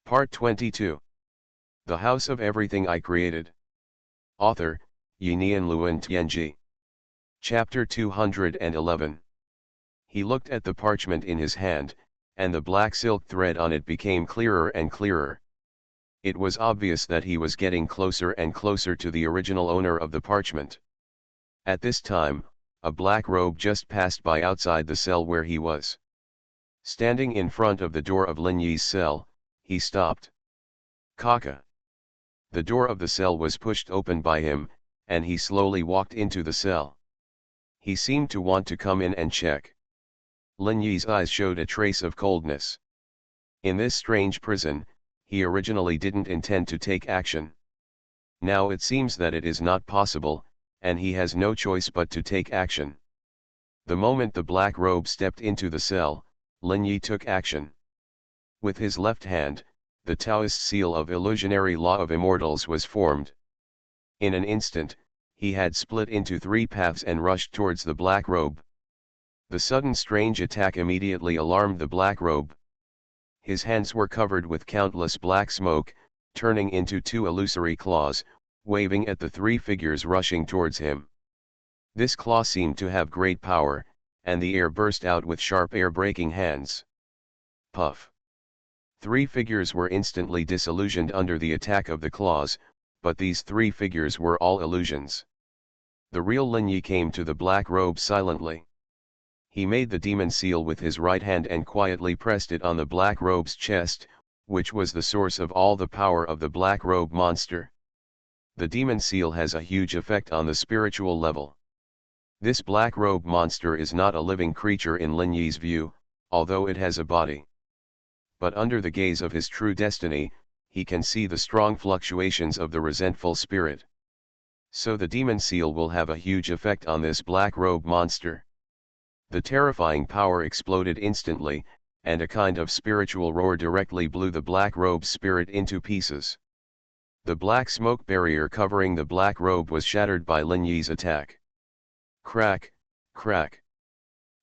Part 22. The House of Everything I Created. Author, Yinian Luan Tianji. Chapter 211. He looked at the parchment in his hand, and the black silk thread on it became clearer and clearer. It was obvious that he was getting closer and closer to the original owner of the parchment. At this time, a black robe just passed by outside the cell where he was. Standing in front of the door of Lin Yi's cell, he stopped. Kaka. The door of the cell was pushed open by him, and he slowly walked into the cell. He seemed to want to come in and check. Lin Yi's eyes showed a trace of coldness. In this strange prison, he originally didn't intend to take action. Now it seems that it is not possible, and he has no choice but to take action. The moment the black robe stepped into the cell, Lin Yi took action. With his left hand, the Taoist seal of illusionary law of immortals was formed. In an instant, he had split into three paths and rushed towards the black robe. The sudden strange attack immediately alarmed the black robe. His hands were covered with countless black smoke, turning into two illusory claws, waving at the three figures rushing towards him. This claw seemed to have great power, and the air burst out with sharp air-breaking hands. Puff. Three figures were instantly disillusioned under the attack of the claws, but these three figures were all illusions. The real Lin Yi came to the black robe silently. He made the demon seal with his right hand and quietly pressed it on the black robe's chest, which was the source of all the power of the black robe monster. The demon seal has a huge effect on the spiritual level. This black robe monster is not a living creature in Lin Yi's view, although it has a body. But under the gaze of his true destiny, he can see the strong fluctuations of the resentful spirit. So the demon seal will have a huge effect on this black robe monster. The terrifying power exploded instantly, and a kind of spiritual roar directly blew the black robe's spirit into pieces. The black smoke barrier covering the black robe was shattered by Lin Yi's attack. Crack, crack.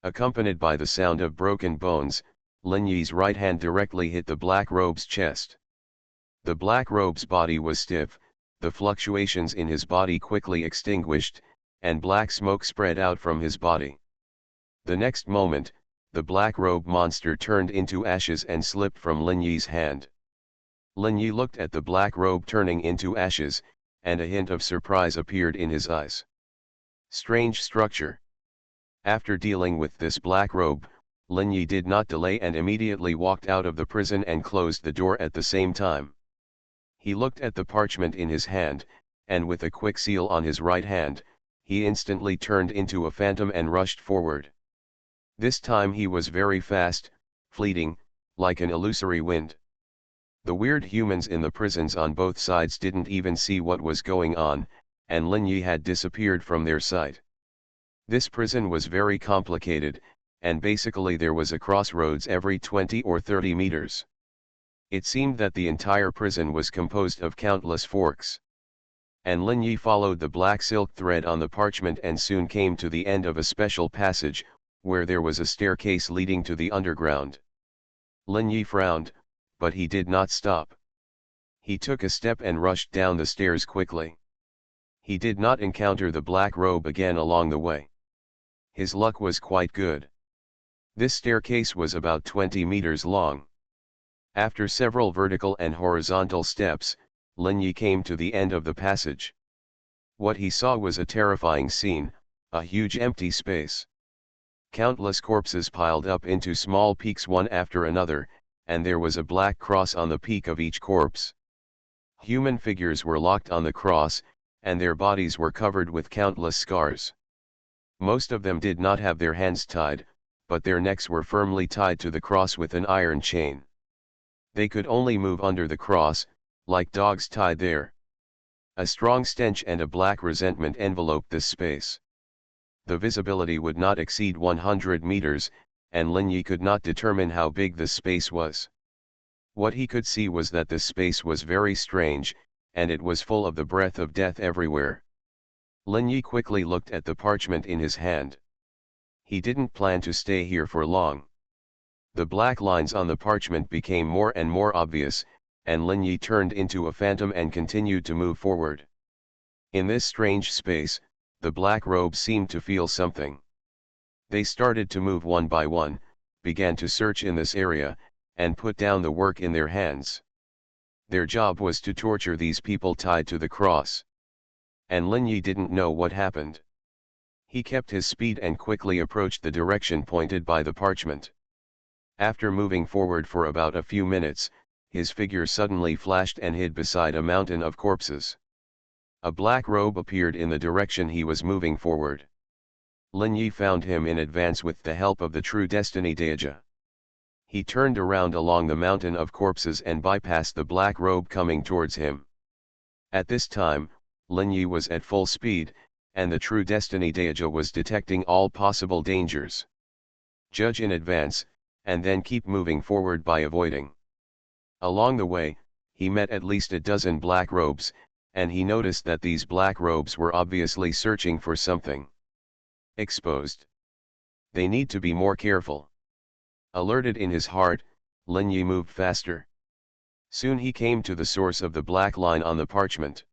Accompanied by the sound of broken bones, Lin Yi's right hand directly hit the black robe's chest. The black robe's body was stiff, the fluctuations in his body quickly extinguished, and black smoke spread out from his body. The next moment, the black robe monster turned into ashes and slipped from Lin Yi's hand. Lin Yi looked at the black robe turning into ashes, and a hint of surprise appeared in his eyes. Strange structure. After dealing with this black robe, Lin Yi did not delay and immediately walked out of the prison and closed the door at the same time. He looked at the parchment in his hand, and with a quick seal on his right hand, he instantly turned into a phantom and rushed forward. This time he was very fast, fleeting, like an illusory wind. The weird humans in the prisons on both sides didn't even see what was going on, and Lin Yi had disappeared from their sight. This prison was very complicated, and basically there was a crossroads every 20 or 30 meters. It seemed that the entire prison was composed of countless forks. And Lin Yi followed the black silk thread on the parchment and soon came to the end of a special passage, where there was a staircase leading to the underground. Lin Yi frowned, but he did not stop. He took a step and rushed down the stairs quickly. He did not encounter the black robe again along the way. His luck was quite good. This staircase was about 20 meters long. After several vertical and horizontal steps, Lin Yi came to the end of the passage. What he saw was a terrifying scene, a huge empty space. Countless corpses piled up into small peaks one after another, and there was a black cross on the peak of each corpse. Human figures were locked on the cross, and their bodies were covered with countless scars. Most of them did not have their hands tied, but their necks were firmly tied to the cross with an iron chain. They could only move under the cross, like dogs tied there. A strong stench and a black resentment enveloped this space. The visibility would not exceed 100 meters, and Lin Yi could not determine how big this space was. What he could see was that this space was very strange, and it was full of the breath of death everywhere. Lin Yi quickly looked at the parchment in his hand. He didn't plan to stay here for long. The black lines on the parchment became more and more obvious, and Lin Yi turned into a phantom and continued to move forward. In this strange space, the black robes seemed to feel something. They started to move one by one, began to search in this area, and put down the work in their hands. Their job was to torture these people tied to the cross. And Lin Yi didn't know what happened. He kept his speed and quickly approached the direction pointed by the parchment. After moving forward for about a few minutes, his figure suddenly flashed and hid beside a mountain of corpses. A black robe appeared in the direction he was moving forward. Lin Yi found him in advance with the help of the true destiny Deja. He turned around along the mountain of corpses and bypassed the black robe coming towards him. At this time, Lin Yi was at full speed, and the true destiny Deja was detecting all possible dangers. Judge in advance, and then keep moving forward by avoiding. Along the way, he met at least a dozen black robes, and he noticed that these black robes were obviously searching for something. Exposed. They need to be more careful. Alerted in his heart, Lin Yi moved faster. Soon he came to the source of the black line on the parchment.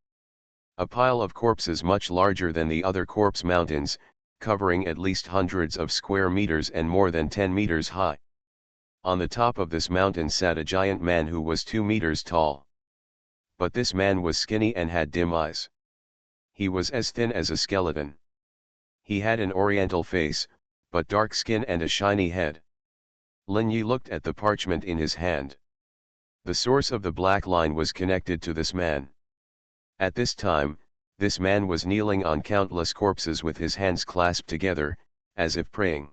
A pile of corpses much larger than the other corpse mountains, covering at least hundreds of square meters and more than 10 meters high. On the top of this mountain sat a giant man who was 2 meters tall. But this man was skinny and had dim eyes. He was as thin as a skeleton. He had an oriental face, but dark skin and a shiny head. Lin Yi looked at the parchment in his hand. The source of the black line was connected to this man. At this time, this man was kneeling on countless corpses with his hands clasped together, as if praying.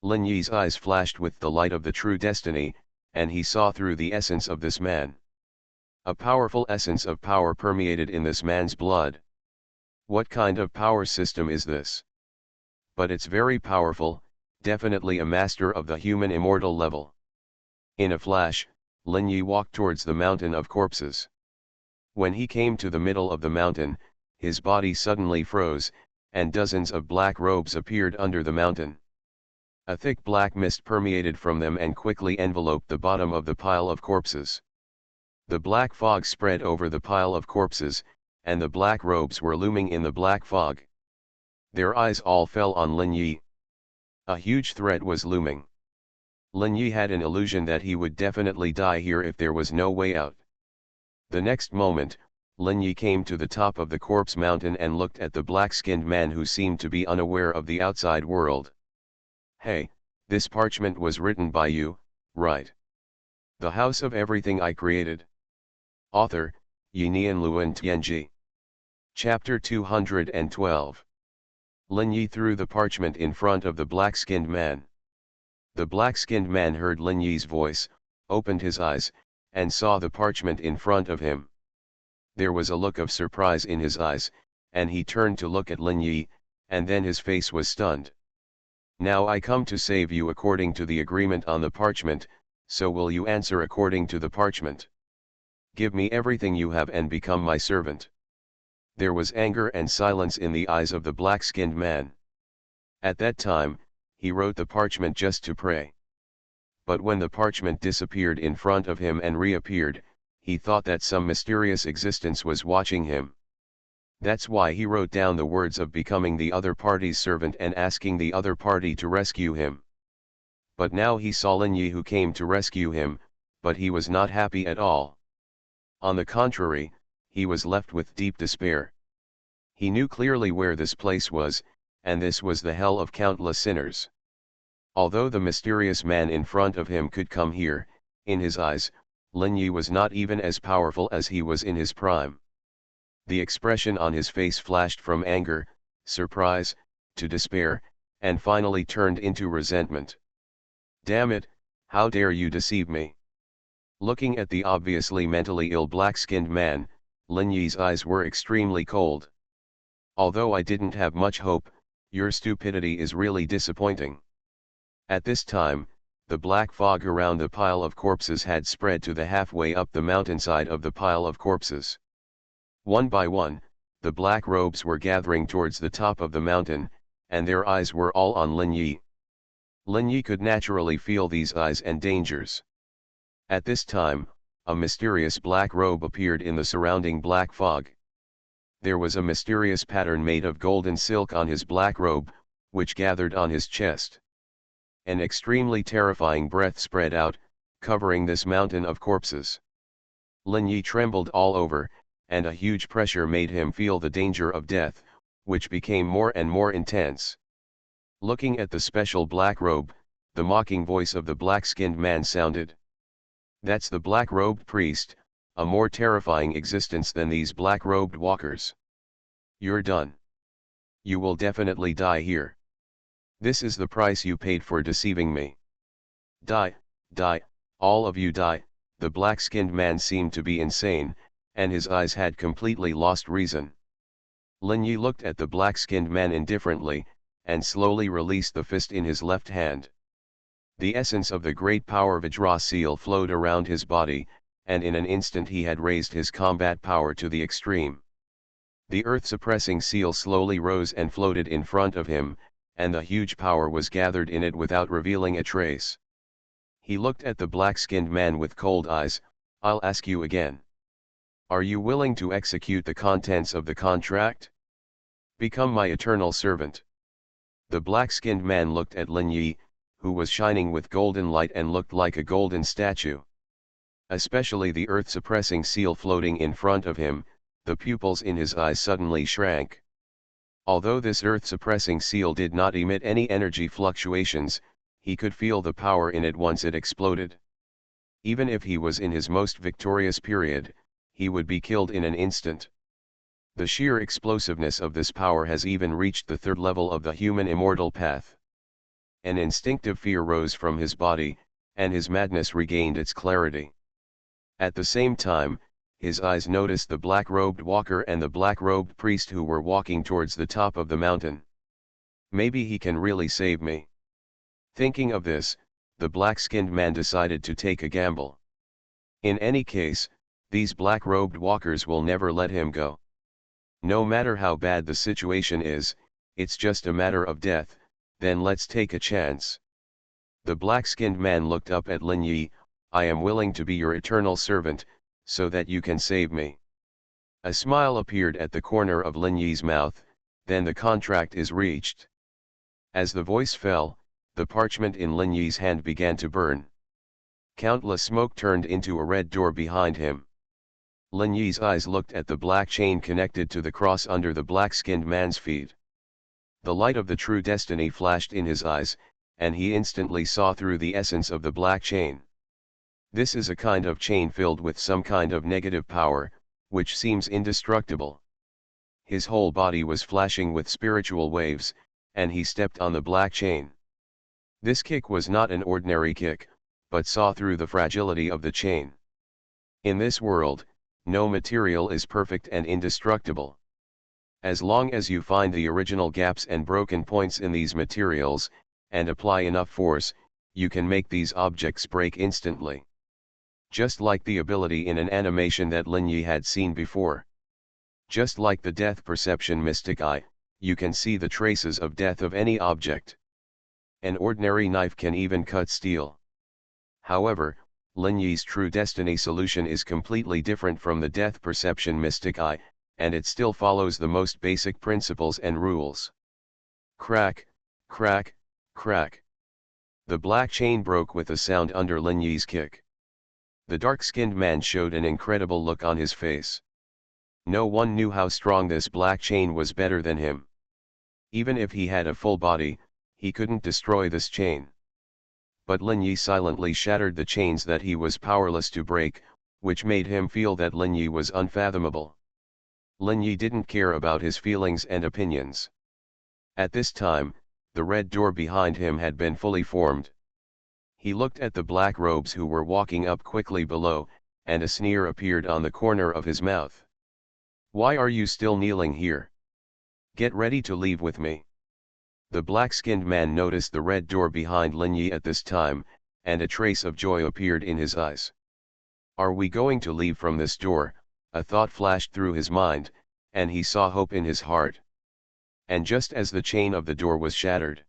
Lin Yi's eyes flashed with the light of the true destiny, and he saw through the essence of this man. A powerful essence of power permeated in this man's blood. What kind of power system is this? But it's very powerful, definitely a master of the human immortal level. In a flash, Lin Yi walked towards the mountain of corpses. When he came to the middle of the mountain, his body suddenly froze, and dozens of black robes appeared under the mountain. A thick black mist permeated from them and quickly enveloped the bottom of the pile of corpses. The black fog spread over the pile of corpses, and the black robes were looming in the black fog. Their eyes all fell on Lin Yi. A huge threat was looming. Lin Yi had an illusion that he would definitely die here if there was no way out. The next moment, Lin Yi came to the top of the corpse mountain and looked at the black-skinned man who seemed to be unaware of the outside world. Hey, this parchment was written by you, right? The house of everything I created. Author, Yinian Luan Tianji. Chapter 212. Lin Yi threw the parchment in front of the black-skinned man. The black-skinned man heard Lin Yi's voice, opened his eyes, and saw the parchment in front of him. There was a look of surprise in his eyes, and he turned to look at Lin Yi, and then his face was stunned. Now I come to save you according to the agreement on the parchment, so will you answer according to the parchment? Give me everything you have and become my servant. There was anger and silence in the eyes of the black-skinned man. At that time, he wrote the parchment just to pray. But when the parchment disappeared in front of him and reappeared, he thought that some mysterious existence was watching him. That's why he wrote down the words of becoming the other party's servant and asking the other party to rescue him. But now he saw Lin Yi who came to rescue him, but he was not happy at all. On the contrary, he was left with deep despair. He knew clearly where this place was, and this was the hell of countless sinners. Although the mysterious man in front of him could come here, in his eyes, Lin Yi was not even as powerful as he was in his prime. The expression on his face flashed from anger, surprise, to despair, and finally turned into resentment. Damn it, how dare you deceive me? Looking at the obviously mentally ill black-skinned man, Lin Yi's eyes were extremely cold. Although I didn't have much hope, your stupidity is really disappointing. At this time, the black fog around the pile of corpses had spread to the halfway up the mountainside of the pile of corpses. One by one, the black robes were gathering towards the top of the mountain, and their eyes were all on Lin Yi. Lin Yi could naturally feel these eyes and dangers. At this time, a mysterious black robe appeared in the surrounding black fog. There was a mysterious pattern made of golden silk on his black robe, which gathered on his chest. An extremely terrifying breath spread out, covering this mountain of corpses. Lin Yi trembled all over, and a huge pressure made him feel the danger of death, which became more and more intense. Looking at the special black robe, the mocking voice of the black-skinned man sounded. "That's the black-robed priest, a more terrifying existence than these black-robed walkers. You're done. You will definitely die here. This is the price you paid for deceiving me. Die, die, all of you die." The black-skinned man seemed to be insane, and his eyes had completely lost reason. Lin Yi looked at the black-skinned man indifferently, and slowly released the fist in his left hand. The essence of the great power Vajra seal flowed around his body, and in an instant he had raised his combat power to the extreme. The earth-suppressing seal slowly rose and floated in front of him, and the huge power was gathered in it without revealing a trace. He looked at the black-skinned man with cold eyes. "I'll ask you again. Are you willing to execute the contents of the contract? Become my eternal servant." The black-skinned man looked at Lin Yi, who was shining with golden light and looked like a golden statue. Especially the earth-suppressing seal floating in front of him, the pupils in his eyes suddenly shrank. Although this earth-suppressing seal did not emit any energy fluctuations, he could feel the power in it once it exploded. Even if he was in his most victorious period, he would be killed in an instant. The sheer explosiveness of this power has even reached the third level of the human immortal path. An instinctive fear rose from his body, and his madness regained its clarity. At the same time, his eyes noticed the black-robed walker and the black-robed priest who were walking towards the top of the mountain. Maybe he can really save me. Thinking of this, the black-skinned man decided to take a gamble. In any case, these black-robed walkers will never let him go. No matter how bad the situation is, it's just a matter of death, then let's take a chance. The black-skinned man looked up at Lin Yi. "I am willing to be your eternal servant, so that you can save me." A smile appeared at the corner of Lin Yi's mouth. "Then the contract is reached." As the voice fell, the parchment in Lin Yi's hand began to burn. Countless smoke turned into a red door behind him. Lin Yi's eyes looked at the black chain connected to the cross under the black-skinned man's feet. The light of the true destiny flashed in his eyes, and he instantly saw through the essence of the black chain. This is a kind of chain filled with some kind of negative power, which seems indestructible. His whole body was flashing with spiritual waves, and he stepped on the black chain. This kick was not an ordinary kick, but saw through the fragility of the chain. In this world, no material is perfect and indestructible. As long as you find the original gaps and broken points in these materials, and apply enough force, you can make these objects break instantly. Just like the ability in an animation that Lin Yi had seen before. Just like the death perception mystic eye, you can see the traces of death of any object. An ordinary knife can even cut steel. However, Lin Yi's true destiny solution is completely different from the death perception mystic eye, and it still follows the most basic principles and rules. Crack, crack, crack. The black chain broke with a sound under Lin Yi's kick. The dark-skinned man showed an incredible look on his face. No one knew how strong this black chain was better than him. Even if he had a full body, he couldn't destroy this chain. But Lin Yi silently shattered the chains that he was powerless to break, which made him feel that Lin Yi was unfathomable. Lin Yi didn't care about his feelings and opinions. At this time, the red door behind him had been fully formed. He looked at the black robes who were walking up quickly below, and a sneer appeared on the corner of his mouth. "Why are you still kneeling here? Get ready to leave with me." The black-skinned man noticed the red door behind Lin Yi at this time, and a trace of joy appeared in his eyes. "Are we going to leave from this door?" A thought flashed through his mind, and he saw hope in his heart. And just as the chain of the door was shattered,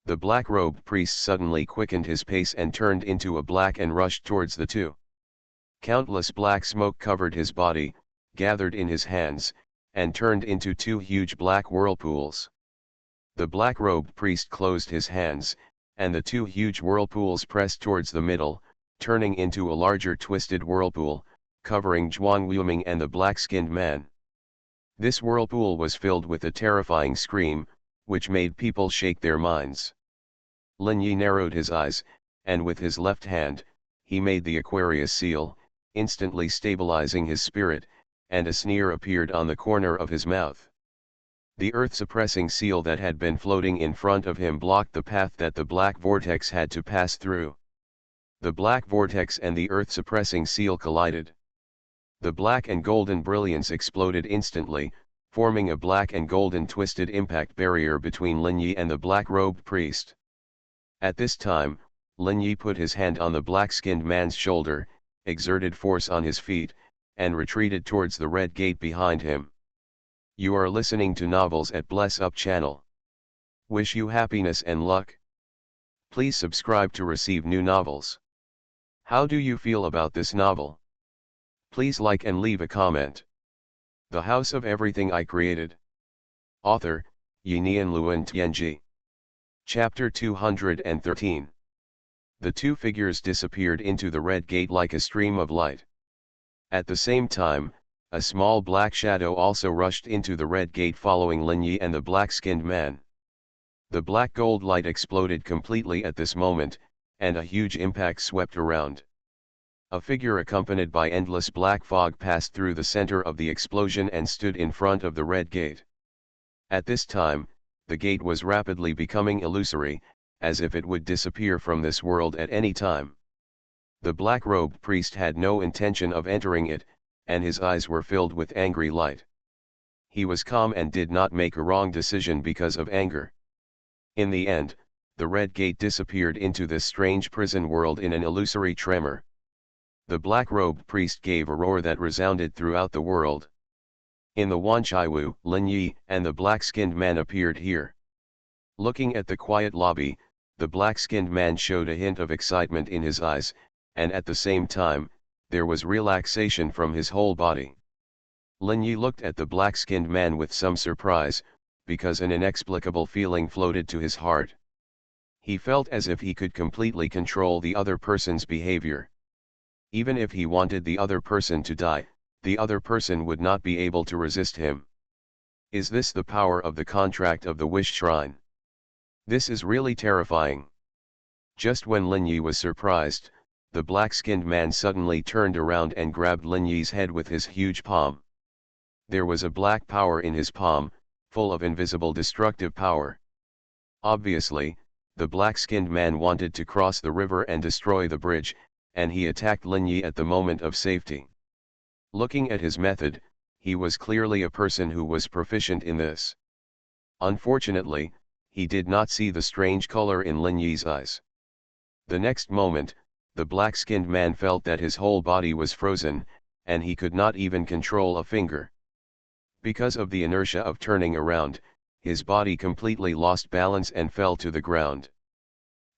the black-robed priest suddenly quickened his pace and turned into a black and rushed towards the two. Countless black smoke covered his body, gathered in his hands, and turned into two huge black whirlpools. The black-robed priest closed his hands, and the two huge whirlpools pressed towards the middle, turning into a larger twisted whirlpool, covering Xuanhuan and the black-skinned man. This whirlpool was filled with a terrifying scream, which made people shake their minds. Lin Yi narrowed his eyes, and with his left hand, he made the Aquarius seal, instantly stabilizing his spirit, and a sneer appeared on the corner of his mouth. The earth-suppressing seal that had been floating in front of him blocked the path that the black vortex had to pass through. The black vortex and the earth-suppressing seal collided. The black and golden brilliance exploded instantly, forming a black and golden twisted impact barrier between Lin Yi and the black-robed priest. At this time, Lin Yi put his hand on the black-skinned man's shoulder, exerted force on his feet, and retreated towards the red gate behind him. You are listening to Novels at Bless Up channel. Wish you happiness and luck. Please subscribe to receive new novels. How do you feel about this novel? Please like and leave a comment. The House of Everything I Created. Author, Yinian Luan Tianji. Chapter 213. The two figures disappeared into the red gate like a stream of light. At the same time, a small black shadow also rushed into the red gate following Lin Yi and the black-skinned man. The black gold light exploded completely at this moment, and a huge impact swept around. A figure accompanied by endless black fog passed through the center of the explosion and stood in front of the red gate. At this time, the gate was rapidly becoming illusory, as if it would disappear from this world at any time. The black-robed priest had no intention of entering it, and his eyes were filled with angry light. He was calm and did not make a wrong decision because of anger. In the end, the red gate disappeared into this strange prison world in an illusory tremor. The black-robed priest gave a roar that resounded throughout the world. In the Wanchaiwu, Lin Yi and the black-skinned man appeared here. Looking at the quiet lobby, the black-skinned man showed a hint of excitement in his eyes, and at the same time, there was relaxation from his whole body. Lin Yi looked at the black-skinned man with some surprise, because an inexplicable feeling floated to his heart. He felt as if he could completely control the other person's behavior. Even if he wanted the other person to die, the other person would not be able to resist him. Is this the power of the contract of the Wish Shrine? This is really terrifying. Just when Lin Yi was surprised, the black-skinned man suddenly turned around and grabbed Lin Yi's head with his huge palm. There was a black power in his palm, full of invisible destructive power. Obviously, the black-skinned man wanted to cross the river and destroy the bridge, and he attacked Lin Yi at the moment of safety. Looking at his method, he was clearly a person who was proficient in this. Unfortunately, he did not see the strange color in Lin Yi's eyes. The next moment, the black-skinned man felt that his whole body was frozen, and he could not even control a finger. Because of the inertia of turning around, his body completely lost balance and fell to the ground.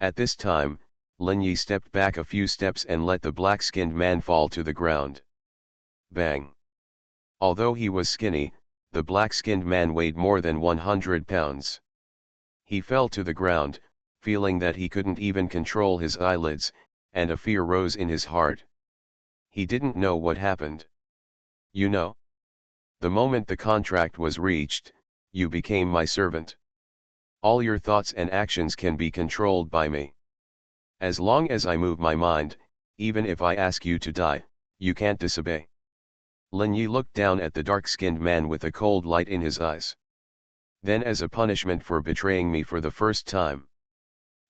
At this time, Lin Yi stepped back a few steps and let the black-skinned man fall to the ground. Bang! Although he was skinny, the black-skinned man weighed more than 100 pounds. He fell to the ground, feeling that he couldn't even control his eyelids, and a fear rose in his heart. He didn't know what happened. You know? The moment the contract was reached, you became my servant. All your thoughts and actions can be controlled by me. As long as I move my mind, even if I ask you to die, you can't disobey. Lin Yi looked down at the dark-skinned man with a cold light in his eyes. Then, as a punishment for betraying me for the first time,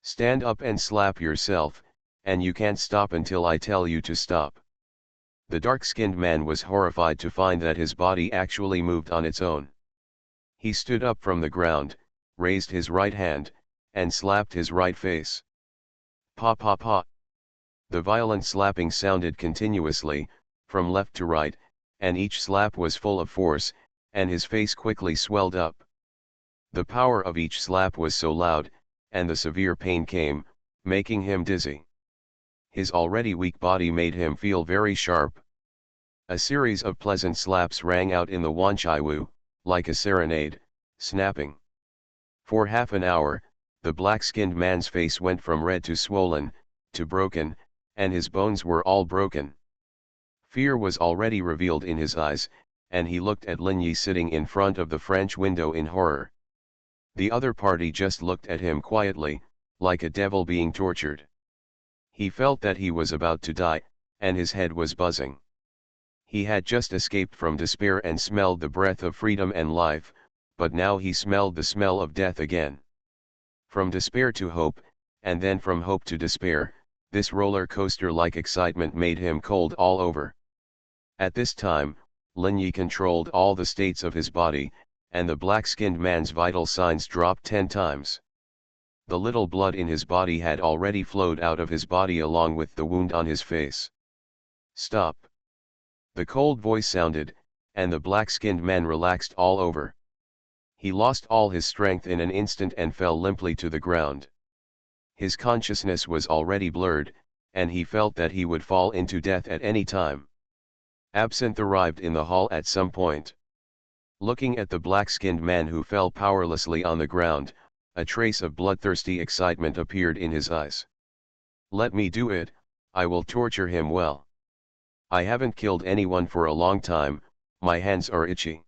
stand up and slap yourself, and you can't stop until I tell you to stop. The dark-skinned man was horrified to find that his body actually moved on its own. He stood up from the ground, raised his right hand, and slapped his right face. Pa pa pa. The violent slapping sounded continuously, from left to right, and each slap was full of force, and his face quickly swelled up. The power of each slap was so loud, and the severe pain came, making him dizzy. His already weak body made him feel very sharp. A series of pleasant slaps rang out in the Wanchaiwu, like a serenade, snapping. For half an hour, the black-skinned man's face went from red to swollen, to broken, and his bones were all broken. Fear was already revealed in his eyes, and he looked at Lin Yi sitting in front of the French window in horror. The other party just looked at him quietly, like a devil being tortured. He felt that he was about to die, and his head was buzzing. He had just escaped from despair and smelled the breath of freedom and life, but now he smelled the smell of death again. From despair to hope, and then from hope to despair, this roller coaster-like excitement made him cold all over. At this time, Lin Yi controlled all the states of his body, and the black-skinned man's vital signs dropped 10 times. The little blood in his body had already flowed out of his body along with the wound on his face. Stop! The cold voice sounded, and the black-skinned man relaxed all over. He lost all his strength in an instant and fell limply to the ground. His consciousness was already blurred, and he felt that he would fall into death at any time. Absinthe arrived in the hall at some point. Looking at the black-skinned man who fell powerlessly on the ground, a trace of bloodthirsty excitement appeared in his eyes. Let me do it, I will torture him well. I haven't killed anyone for a long time, my hands are itchy.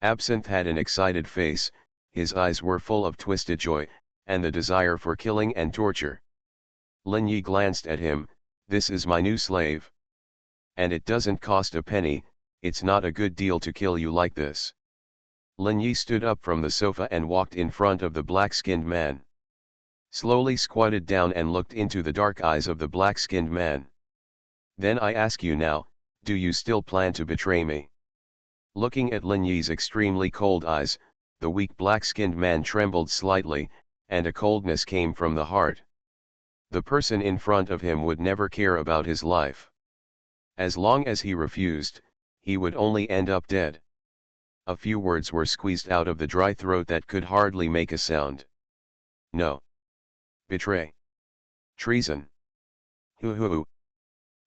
Absinthe had an excited face, his eyes were full of twisted joy, and the desire for killing and torture. Lin Yi glanced at him, this is my new slave. And it doesn't cost a penny, it's not a good deal to kill you like this. Lin Yi stood up from the sofa and walked in front of the black-skinned man. Slowly squatted down and looked into the dark eyes of the black-skinned man. Then I ask you now, do you still plan to betray me? Looking at Lin Yi's extremely cold eyes, the weak black-skinned man trembled slightly, and a coldness came from the heart. The person in front of him would never care about his life. As long as he refused, he would only end up dead. A few words were squeezed out of the dry throat that could hardly make a sound. No. Betray. Treason. Hoo.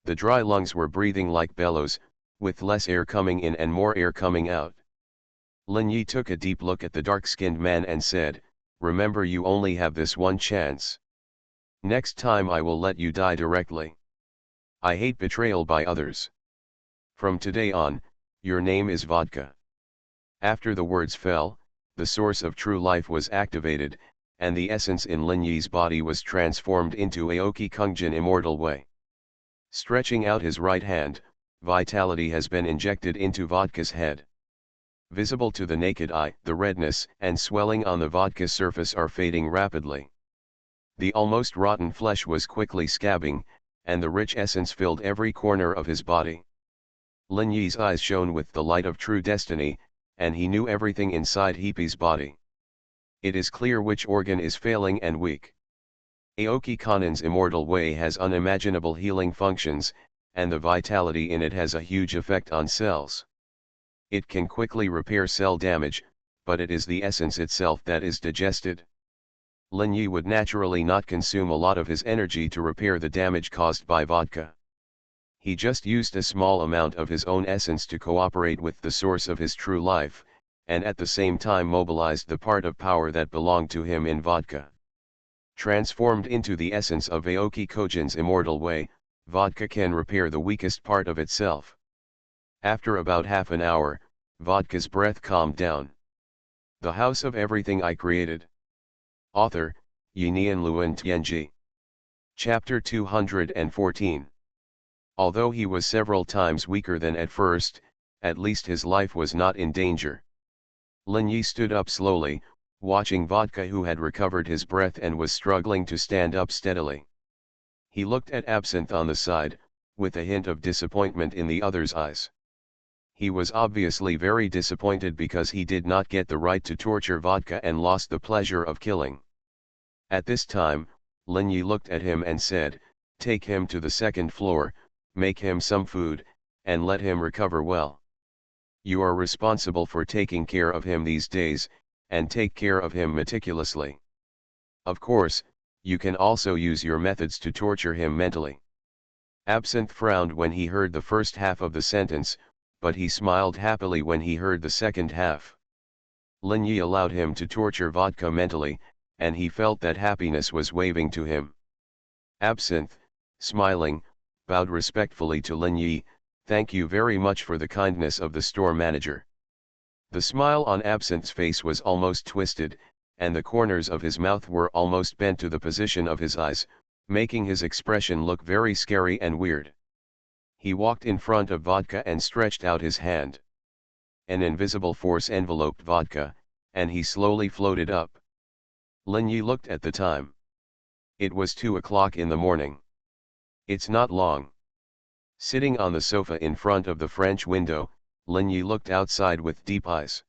The dry lungs were breathing like bellows, with less air coming in and more air coming out. Lin Yi took a deep look at the dark-skinned man and said, remember you only have this one chance. Next time I will let you die directly. I hate betrayal by others. From today on, your name is Vodka. After the words fell, the source of true life was activated, and the essence in Lin Yi's body was transformed into Aoki Kungjin immortal way. Stretching out his right hand, vitality has been injected into Vodka's head. Visible to the naked eye, the redness and swelling on the vodka surface are fading rapidly. The almost rotten flesh was quickly scabbing, and the rich essence filled every corner of his body. Lin Yi's eyes shone with the light of true destiny, and he knew everything inside Heepi's body. It is clear which organ is failing and weak. Aoki Kanen's immortal way has unimaginable healing functions, and the vitality in it has a huge effect on cells. It can quickly repair cell damage, but it is the essence itself that is digested. Lin Yi would naturally not consume a lot of his energy to repair the damage caused by vodka. He just used a small amount of his own essence to cooperate with the source of his true life, and at the same time mobilized the part of power that belonged to him in vodka. Transformed into the essence of Aoki Kojin's immortal way, vodka can repair the weakest part of itself. After about half an hour, vodka's breath calmed down. The House of Everything I Created. Author, Yinian Luan Tianji. Chapter 214. Although he was several times weaker than at first, at least his life was not in danger. Lin Yi stood up slowly, watching Vodka, who had recovered his breath and was struggling to stand up steadily. He looked at Absinthe on the side, with a hint of disappointment in the other's eyes. He was obviously very disappointed because he did not get the right to torture Vodka and lost the pleasure of killing. At this time, Lin Yi looked at him and said, take him to the second floor, make him some food, and let him recover well. You are responsible for taking care of him these days, and take care of him meticulously. Of course, you can also use your methods to torture him mentally. Absinthe frowned when he heard the first half of the sentence, but he smiled happily when he heard the second half. Lin Yi allowed him to torture Vodka mentally, and he felt that happiness was waving to him. Absinthe, smiling, bowed respectfully to Lin Yi. "Thank you very much for the kindness of the store manager." The smile on Absinthe's face was almost twisted, and the corners of his mouth were almost bent to the position of his eyes, making his expression look very scary and weird. He walked in front of Vodka and stretched out his hand. An invisible force enveloped Vodka, and he slowly floated up. Lin Yi looked at the time. It was 2 o'clock in the morning. "It's not long." Sitting on the sofa in front of the French window, Lin Yi looked outside with deep eyes.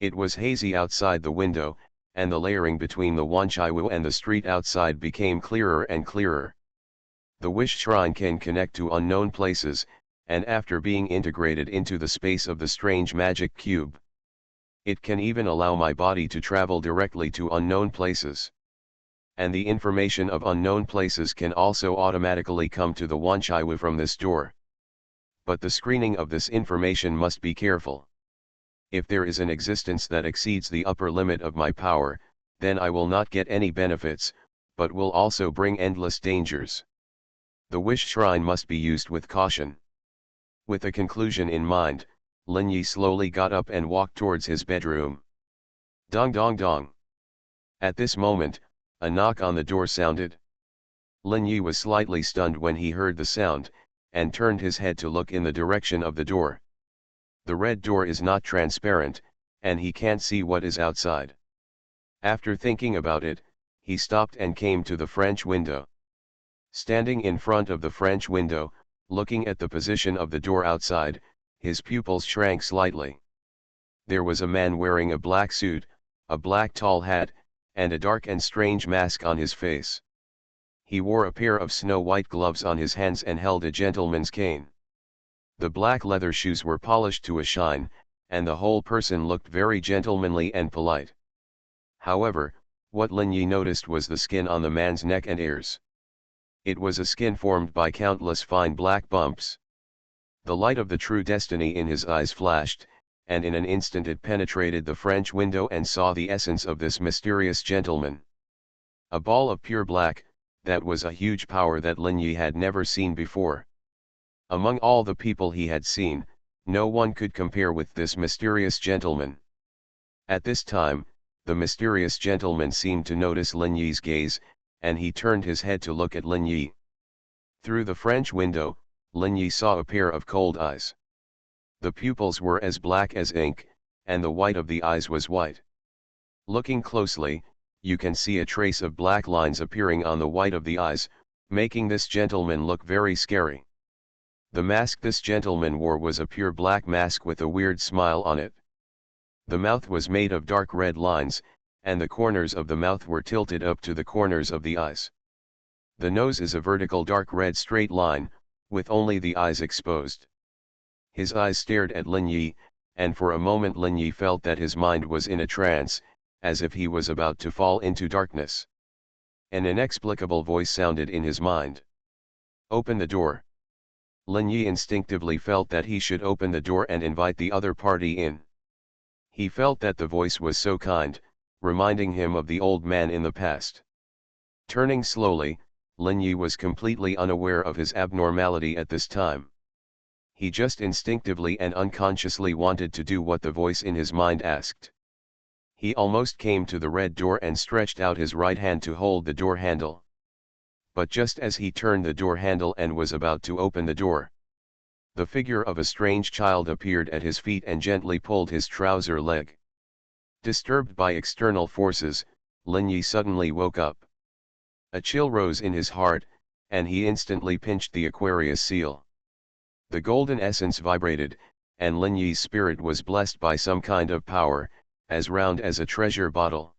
It was hazy outside the window, and the layering between the Wanchaiwu and the street outside became clearer and clearer. The wish shrine can connect to unknown places, and after being integrated into the space of the strange magic cube, it can even allow my body to travel directly to unknown places. And the information of unknown places can also automatically come to the Wanchaiwu from this door. But the screening of this information must be careful. If there is an existence that exceeds the upper limit of my power, then I will not get any benefits, but will also bring endless dangers. The wish shrine must be used with caution. With a conclusion in mind, Lin Yi slowly got up and walked towards his bedroom. Dong dong dong. At this moment, a knock on the door sounded. Lin Yi was slightly stunned when he heard the sound, and turned his head to look in the direction of the door. The red door is not transparent, and he can't see what is outside. After thinking about it, he stopped and came to the French window. Standing in front of the French window, looking at the position of the door outside, his pupils shrank slightly. There was a man wearing a black suit, a black tall hat, and a dark and strange mask on his face. He wore a pair of snow-white gloves on his hands and held a gentleman's cane. The black leather shoes were polished to a shine, and the whole person looked very gentlemanly and polite. However, what Lin Yi noticed was the skin on the man's neck and ears. It was a skin formed by countless fine black bumps. The light of the true destiny in his eyes flashed, and in an instant it penetrated the French window and saw the essence of this mysterious gentleman. A ball of pure black, that was a huge power that Lin Yi had never seen before. Among all the people he had seen, no one could compare with this mysterious gentleman. At this time, the mysterious gentleman seemed to notice Lin Yi's gaze, and he turned his head to look at Lin Yi. Through the French window, Lin Yi saw a pair of cold eyes. The pupils were as black as ink, and the white of the eyes was white. Looking closely, you can see a trace of black lines appearing on the white of the eyes, making this gentleman look very scary. The mask this gentleman wore was a pure black mask with a weird smile on it. The mouth was made of dark red lines, and the corners of the mouth were tilted up to the corners of the eyes. The nose is a vertical dark red straight line, with only the eyes exposed. His eyes stared at Lin Yi, and for a moment Lin Yi felt that his mind was in a trance, as if he was about to fall into darkness. An inexplicable voice sounded in his mind. "Open the door." Lin Yi instinctively felt that he should open the door and invite the other party in. He felt that the voice was so kind, reminding him of the old man in the past. Turning slowly, Lin Yi was completely unaware of his abnormality at this time. He just instinctively and unconsciously wanted to do what the voice in his mind asked. He almost came to the red door and stretched out his right hand to hold the door handle. But just as he turned the door handle and was about to open the door, the figure of a strange child appeared at his feet and gently pulled his trouser leg. Disturbed by external forces, Lin Yi suddenly woke up. A chill rose in his heart, and he instantly pinched the Aquarius seal. The golden essence vibrated, and Lin Yi's spirit was blessed by some kind of power, as round as a treasure bottle.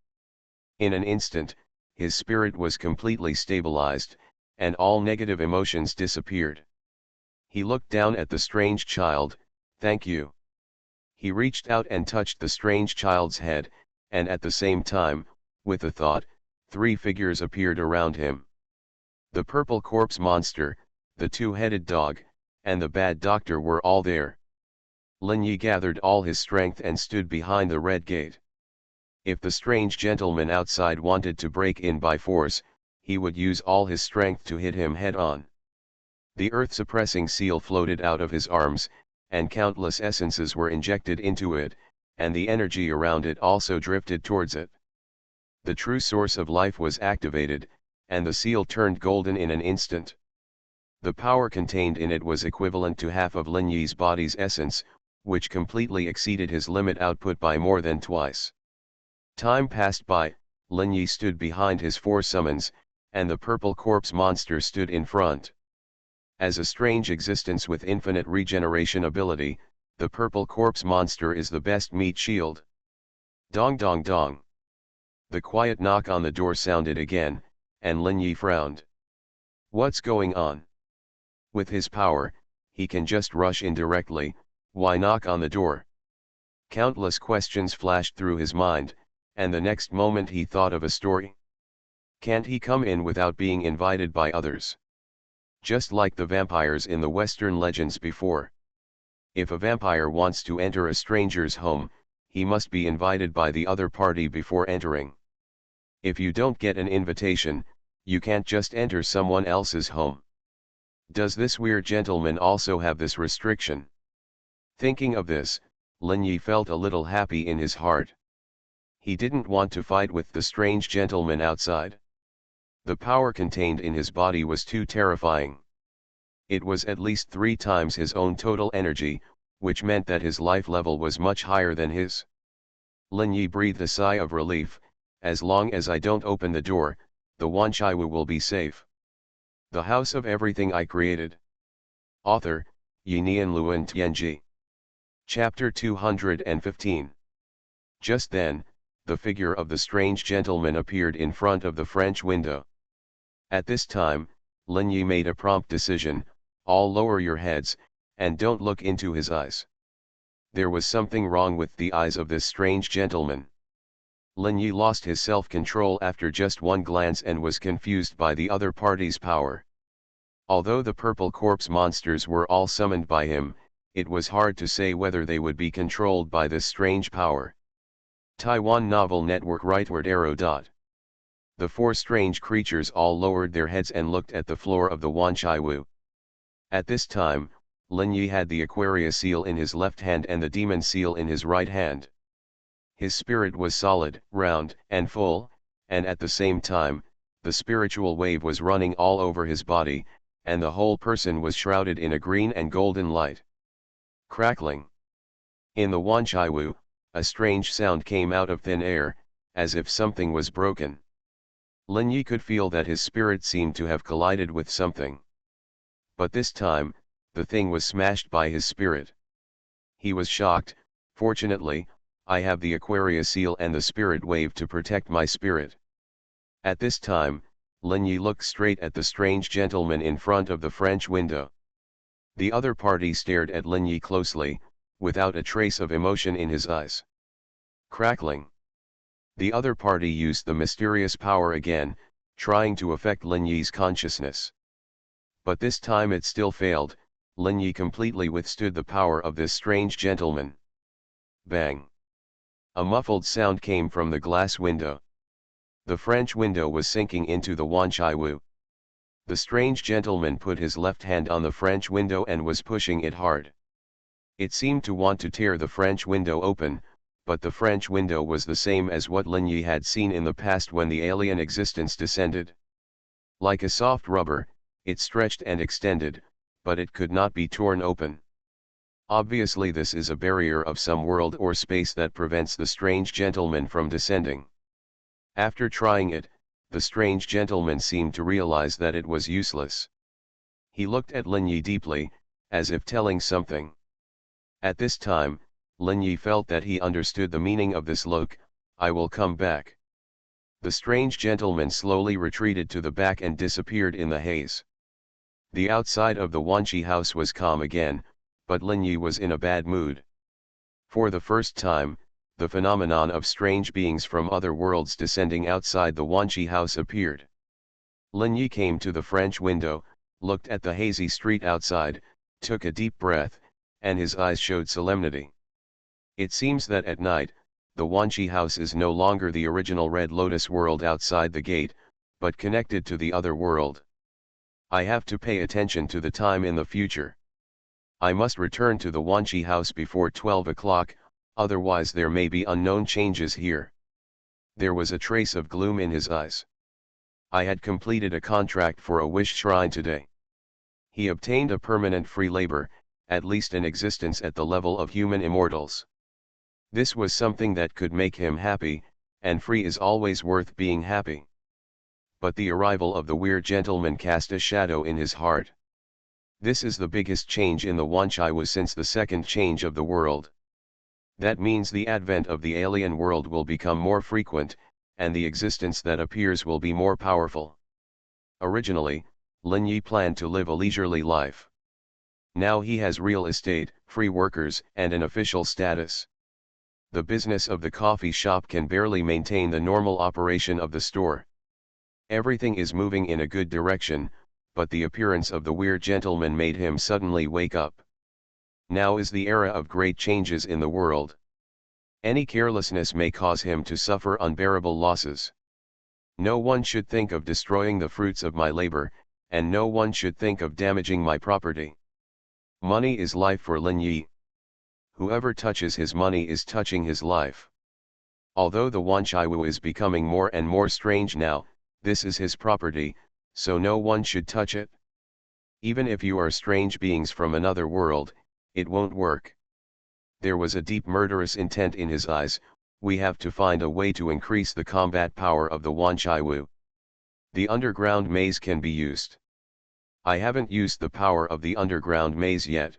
In an instant, his spirit was completely stabilized, and all negative emotions disappeared. He looked down at the strange child. "Thank you." He reached out and touched the strange child's head, and at the same time, with a thought, 3 figures appeared around him. The purple corpse monster, the two-headed dog, and the bad doctor were all there. Lin Yi gathered all his strength and stood behind the red gate. If the strange gentleman outside wanted to break in by force, he would use all his strength to hit him head-on. The earth-suppressing seal floated out of his arms, and countless essences were injected into it, and the energy around it also drifted towards it. The true source of life was activated, and the seal turned golden in an instant. The power contained in it was equivalent to half of Lin Yi's body's essence, which completely exceeded his limit output by more than twice. Time passed by, Lin Yi stood behind his four summons, and the purple corpse monster stood in front. As a strange existence with infinite regeneration ability, the purple corpse monster is the best meat shield. Dong dong dong. The quiet knock on the door sounded again, and Lin Yi frowned. What's going on? With his power, he can just rush in directly, why knock on the door? Countless questions flashed through his mind, and the next moment he thought of a story. Can't he come in without being invited by others? Just like the vampires in the Western legends before. If a vampire wants to enter a stranger's home, he must be invited by the other party before entering. If you don't get an invitation, you can't just enter someone else's home. Does this weird gentleman also have this restriction? Thinking of this, Lin Yi felt a little happy in his heart. He didn't want to fight with the strange gentleman outside. The power contained in his body was too terrifying. It was at least 3 times his own total energy, which meant that his life level was much higher than his. Lin Yi breathed a sigh of relief. As long as I don't open the door, the Wanchaiwu will be safe. The House of Everything I Created. Author, Yinian Luan Tianji. Chapter 215. Just then, the figure of the strange gentleman appeared in front of the French window. At this time, Lin Yi made a prompt decision: all lower your heads, and don't look into his eyes. There was something wrong with the eyes of this strange gentleman. Lin Yi lost his self-control after just one glance and was confused by the other party's power. Although the purple corpse monsters were all summoned by him, it was hard to say whether they would be controlled by this strange power. Taiwan Novel Network Rightward arrow. The 4 strange creatures all lowered their heads and looked at the floor of the Wanchaiwu. At this time, Lin Yi had the Aquaria seal in his left hand and the demon seal in his right hand. His spirit was solid, round, and full, and at the same time, the spiritual wave was running all over his body, and the whole person was shrouded in a green and golden light. Crackling. In the Wanchaiwu, a strange sound came out of thin air, as if something was broken. Lin Yi could feel that his spirit seemed to have collided with something. But this time, the thing was smashed by his spirit. He was shocked. Fortunately, I have the Aquaria seal and the spirit wave to protect my spirit. At this time, Lin Yi looked straight at the strange gentleman in front of the French window. The other party stared at Lin Yi closely, without a trace of emotion in his eyes. Crackling. The other party used the mysterious power again, trying to affect Lin Yi's consciousness. But this time it still failed. Lin Yi completely withstood the power of this strange gentleman. Bang! A muffled sound came from the glass window. The French window was sinking into the Wanchaiwu. The strange gentleman put his left hand on the French window and was pushing it hard. It seemed to want to tear the French window open, but the French window was the same as what Lin Yi had seen in the past when the alien existence descended. Like a soft rubber, it stretched and extended, but it could not be torn open. Obviously this is a barrier of some world or space that prevents the strange gentleman from descending. After trying it, the strange gentleman seemed to realize that it was useless. He looked at Lin Yi deeply, as if telling something. At this time, Lin Yi felt that he understood the meaning of this look: I will come back. The strange gentleman slowly retreated to the back and disappeared in the haze. The outside of the Wanchi house was calm again, but Lin Yi was in a bad mood. For the first time, the phenomenon of strange beings from other worlds descending outside the Wanchi house appeared. Lin Yi came to the French window, looked at the hazy street outside, took a deep breath, and his eyes showed solemnity. It seems that at night, the Wanchi house is no longer the original Red Lotus world outside the gate, but connected to the other world. I have to pay attention to the time in the future. I must return to the Wanchi house before 12 o'clock, otherwise there may be unknown changes here. There was a trace of gloom in his eyes. I had completed a contract for a wish shrine today. He obtained a permanent free labor, at least an existence at the level of human immortals. This was something that could make him happy, and free is always worth being happy. But the arrival of the weird gentleman cast a shadow in his heart. This is the biggest change in the Wanchai since the second change of the world. That means the advent of the alien world will become more frequent, and the existence that appears will be more powerful. Originally, Lin Yi planned to live a leisurely life. Now he has real estate, free workers, and an official status. The business of the coffee shop can barely maintain the normal operation of the store. Everything is moving in a good direction, but the appearance of the weird gentleman made him suddenly wake up. Now is the era of great changes in the world. Any carelessness may cause him to suffer unbearable losses. No one should think of destroying the fruits of my labor, and no one should think of damaging my property. Money is life for Lin Yi. Whoever touches his money is touching his life. Although the Wanchai is becoming more and more strange now, this is his property, so no one should touch it. Even if you are strange beings from another world, it won't work. There was a deep murderous intent in his eyes. We have to find a way to increase the combat power of the Wanchai. The underground maze can be used. I haven't used the power of the underground maze yet.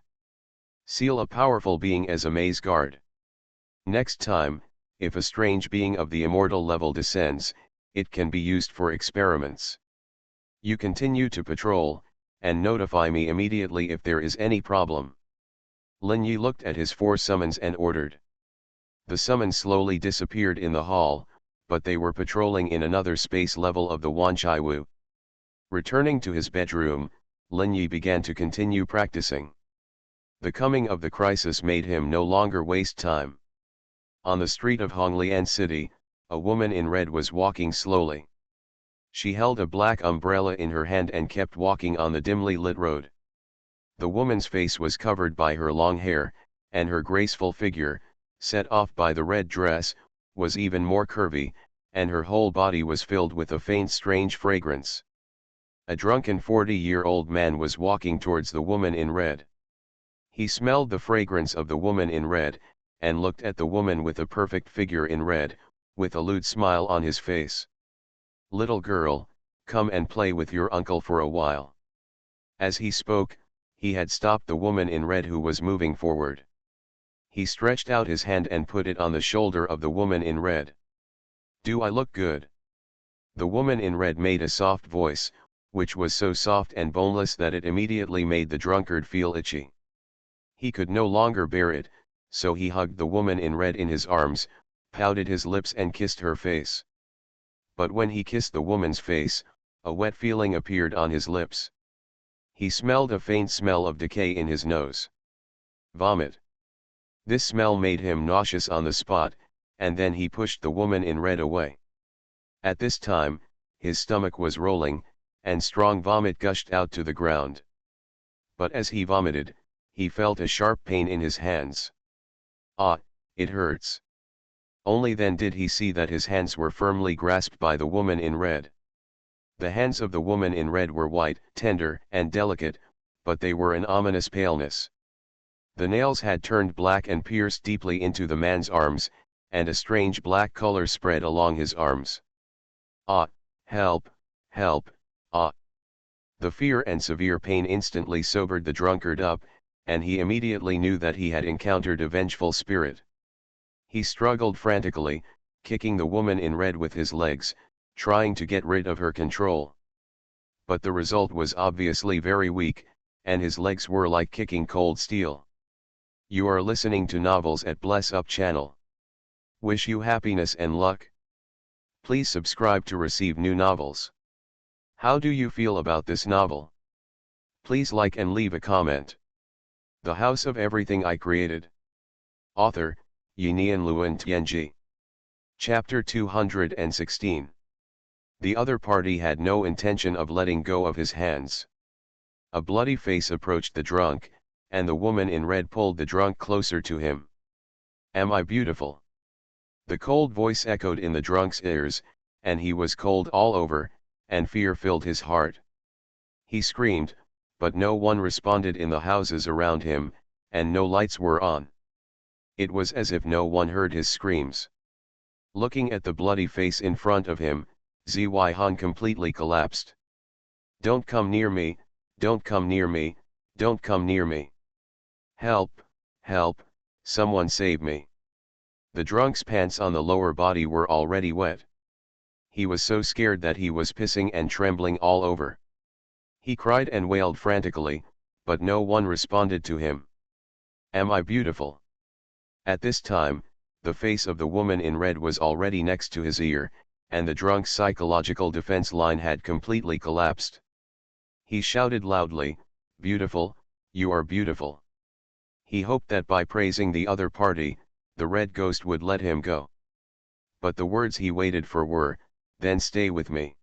Seal a powerful being as a maze guard. Next time, if a strange being of the immortal level descends, it can be used for experiments. You continue to patrol, and notify me immediately if there is any problem. Lin Yi looked at his 4 summons and ordered. The summons slowly disappeared in the hall, but they were patrolling in another space level of the Wanchai. Returning to his bedroom, Lin Yi began to continue practicing. The coming of the crisis made him no longer waste time. On the street of Honglian City, a woman in red was walking slowly. She held a black umbrella in her hand and kept walking on the dimly lit road. The woman's face was covered by her long hair, and her graceful figure, set off by the red dress, was even more curvy, and her whole body was filled with a faint strange fragrance. A drunken 40-year-old man was walking towards the woman in red. He smelled the fragrance of the woman in red, and looked at the woman with a perfect figure in red, with a lewd smile on his face. "Little girl, come and play with your uncle for a while." As he spoke, he had stopped the woman in red who was moving forward. He stretched out his hand and put it on the shoulder of the woman in red. "Do I look good?" The woman in red made a soft voice, which was so soft and boneless that it immediately made the drunkard feel itchy. He could no longer bear it, so he hugged the woman in red in his arms, pouted his lips and kissed her face. But when he kissed the woman's face, a wet feeling appeared on his lips. He smelled a faint smell of decay in his nose. Vomit. This smell made him nauseous on the spot, and then he pushed the woman in red away. At this time, his stomach was rolling, and strong vomit gushed out to the ground. But as he vomited, he felt a sharp pain in his hands. "Ah, it hurts." Only then did he see that his hands were firmly grasped by the woman in red. The hands of the woman in red were white, tender, and delicate, but they were an ominous paleness. The nails had turned black and pierced deeply into the man's arms, and a strange black color spread along his arms. "Ah, help, help, ah." The fear and severe pain instantly sobered the drunkard up, and he immediately knew that he had encountered a vengeful spirit. He struggled frantically, kicking the woman in red with his legs, trying to get rid of her control. But the result was obviously very weak, and his legs were like kicking cold steel. You are listening to Novels at Bless Up channel. Wish you happiness and luck. Please subscribe to receive new novels. How do you feel about this novel? Please like and leave a comment. The House of Everything I Created. Author, Yinian Luan Tianji. Chapter 216. The other party had no intention of letting go of his hands. A bloody face approached the drunk, and the woman in red pulled the drunk closer to him. Am I beautiful? The cold voice echoed in the drunk's ears, and he was cold all over, and fear filled his heart. He screamed, but no one responded in the houses around him, and no lights were on. It was as if no one heard his screams. Looking at the bloody face in front of him, Xuanhuan completely collapsed. Don't come near me, don't come near me, don't come near me. Help, help, someone save me. The drunk's pants on the lower body were already wet. He was so scared that he was pissing and trembling all over. He cried and wailed frantically, but no one responded to him. Am I beautiful? At this time, the face of the woman in red was already next to his ear, and the drunk's psychological defense line had completely collapsed. He shouted loudly, "Beautiful, you are beautiful." He hoped that by praising the other party, the red ghost would let him go. But the words he waited for were, "Then stay with me."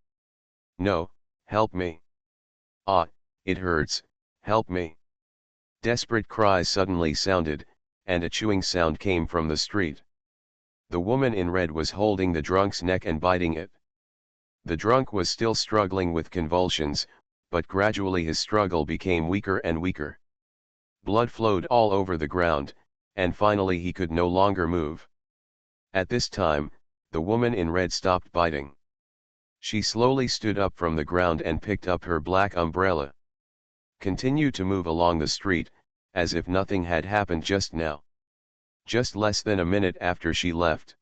"No, help me. Ah, it hurts, help me." Desperate cries suddenly sounded, and a chewing sound came from the street. The woman in red was holding the drunk's neck and biting it. The drunk was still struggling with convulsions, but gradually his struggle became weaker and weaker. Blood flowed all over the ground, and finally he could no longer move. At this time, the woman in red stopped biting. She slowly stood up from the ground and picked up her black umbrella. Continued to move along the street, as if nothing had happened just now. Just less than a minute after she left,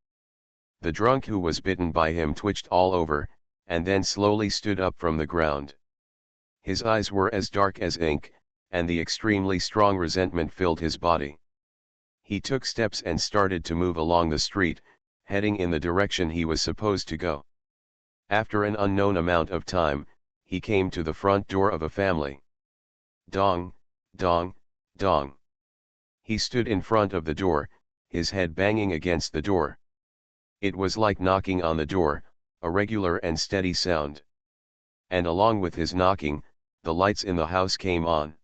the drunk who was bitten by him twitched all over, and then slowly stood up from the ground. His eyes were as dark as ink, and the extremely strong resentment filled his body. He took steps and started to move along the street, heading in the direction he was supposed to go. After an unknown amount of time, he came to the front door of a family. Dong, dong, dong. He stood in front of the door, his head banging against the door. It was like knocking on the door, a regular and steady sound. And along with his knocking, the lights in the house came on.